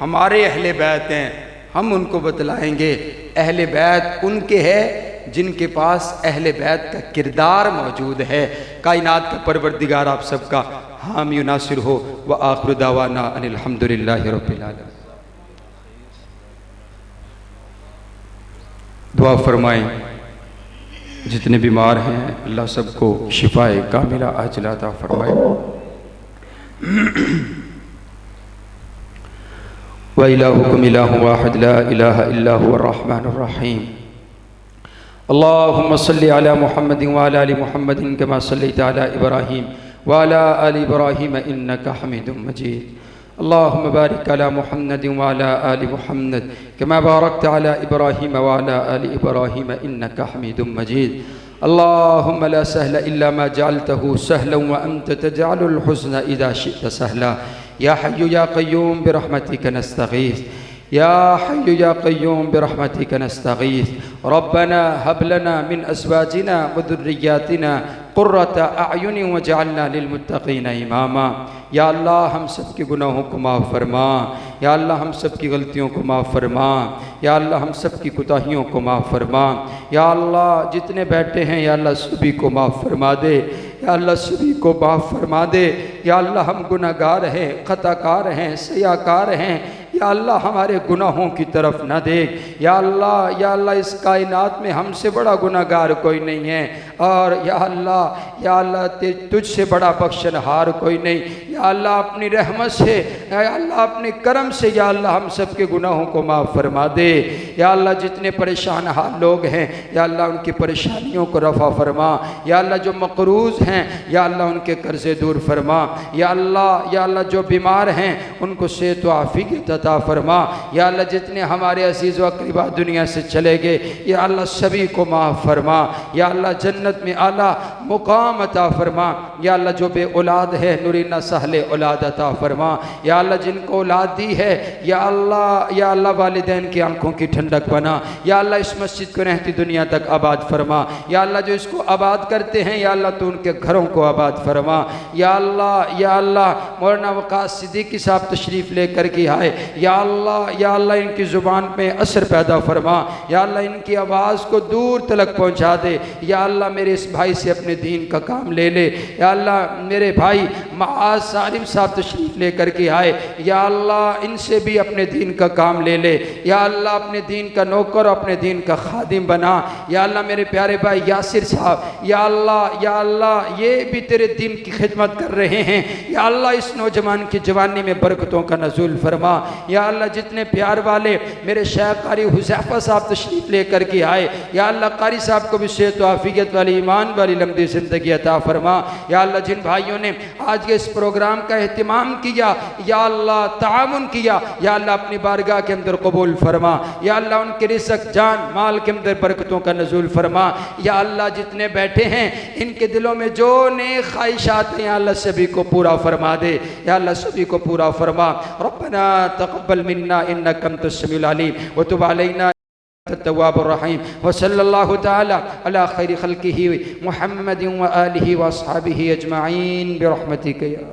ہمارے اہل بیت ہیں، ہم ان کو بتلائیں گے اہل بیت ان کے ہے جن کے پاس اہل بیت کا کردار موجود ہے۔ کائنات کا پروردگار آپ سب کا حامی و ناصر ہو۔ وآخر دعوانا ان الحمدللہ رب العالمین۔ دعا فرمائیں، جتنے بیمار ہیں اللہ سب کو شفاء کاملہ عاجلہ عطا فرمائے۔ وَإِلَٰهُكُمْ إِلَٰهٌ وَاحِدٌ لَا إِلَٰهَ إِلَّا هُوَ الرَّحْمَٰنُ الرَّحِيمُ۔ اللهم صل على محمد وعلى آل محمد كما صليت على إبراهيم وعلى آل إبراهيم إنك حميد مجيد۔ اللهم بارك على محمد وعلى آل محمد كما باركت على إبراهيم وعلى آل إبراهيم إنك حميد مجيد۔ اللهم لا سهل إلا ما جعلته سهلا وأنت تجعل الحزن إذا شئت سهلا۔ يا حي يا قيوم برحمتك نستغيث، يا حي يا قيوم برحمتك نستغيث۔ ربنا هب لنا من أزواجنا وذرياتنا قرة أعين واجعلنا للمتقين إماما۔ یا اللہ ہم سب کے گناہوں کو معاف فرما، یا اللہ ہم سب کی غلطیوں کو معاف فرما، یا اللہ ہم سب کی کوتاہیوں کو معاف فرما، یا اللہ جتنے بیٹھے ہیں یا اللہ سبھی کو معاف فرما دے، یا اللہ سبھی کو معاف فرما دے۔ یا اللہ ہم گناہگار ہیں، خطا کار ہیں، سیاہ کار ہیں، یا اللہ ہمارے گناہوں کی طرف نہ دیکھ، یا اللہ اس کائنات میں ہم سے بڑا گناہگار کوئی نہیں ہے، اور یا اللہ تجھ سے بڑا بخشنہار کوئی نہیں، یا اللہ اپنی رحمت سے، یا اللہ اپنے کرم سے، یا اللہ ہم سب کے گناہوں کو معاف فرما دے، یا اللہ جتنے پریشان حال لوگ ہیں یا اللہ ان کی پریشانیوں کو رفع فرما، یا اللہ جو مقروض ہیں یا اللہ ان کے قرضے دور فرما، یا اللہ جو بیمار ہیں ان کو صحت و عافیت عطا فرما، یا اللہ جتنے ہمارے عزیز و اقربا دنیا سے چلے گئے یا اللہ سبھی کو معاف فرما، یا اللہ جنت میں اعلیٰ مقام عطا فرما، یا اللہ جو بے اولاد ہے نورینہ سہل اولاد عطا فرما، یا اللہ جن کو اولاد دی ہے یا اللہ والدین کی آنکھوں کی ٹھنڈک بنا، یا اللہ اس مسجد کو رہتی دنیا تک آباد فرما، یا اللہ جو اس کو آباد کرتے ہیں یا اللہ تو ان کے گھروں کو آباد فرما، یا اللہ مولانا وقاص صدیقی صاحب تشریف لے کر کے آئے، یا اللہ ان کی زبان میں اثر پیدا فرما، یا اللہ ان کی آواز کو دور تلک پہنچا دے، یا اللہ میرے اس بھائی سے اپنے دین کا کام لے لے، یا اللہ میرے بھائی معاذ سالم صاحب تشریف لے کر کے آئے، یا اللہ ان سے بھی اپنے دین کا کام لے لے، یا اللہ اپنے دین کا نوکر اپنے دین کا خادم بنا، یا اللہ میرے پیارے بھائی یاسر صاحب یا اللہ یہ بھی تیرے دین کی خدمت کر رہے ہیں، یا اللہ اس نوجوان کی جوانی میں برکتوں کا نزول فرما، یا اللہ جتنے پیار والے میرے شیخ قاری حذیفہ صاحب تشریف لے کر کے آئے یا اللہ قاری صاحب کو بھی صحت و عافیت والی ایمان والی لمبی زندگی عطا فرما، یا اللہ جن بھائیوں نے آج کے اس پروگرام کا اہتمام کیا یا اللہ تعاون کیا یا اللہ اپنی بارگاہ کے اندر قبول فرما، یا اللہ ان کے رزق جان مال کے اندر برکتوں کا نزول فرما، یا اللہ جتنے بیٹھے ہیں ان کے دلوں میں جو نیک خواہشات ہیں یا اللہ سبھی کو پورا فرما دے، یا اللہ سبھی کو پورا فرما، ربنا تقبل منا انک انت السمیع العلیم وتب علینا التواب الرحیم، وصلی اللہ تعالی علی خیر خلقہ محمد و آلہ و اصحابہ اجمعین برحمتک یا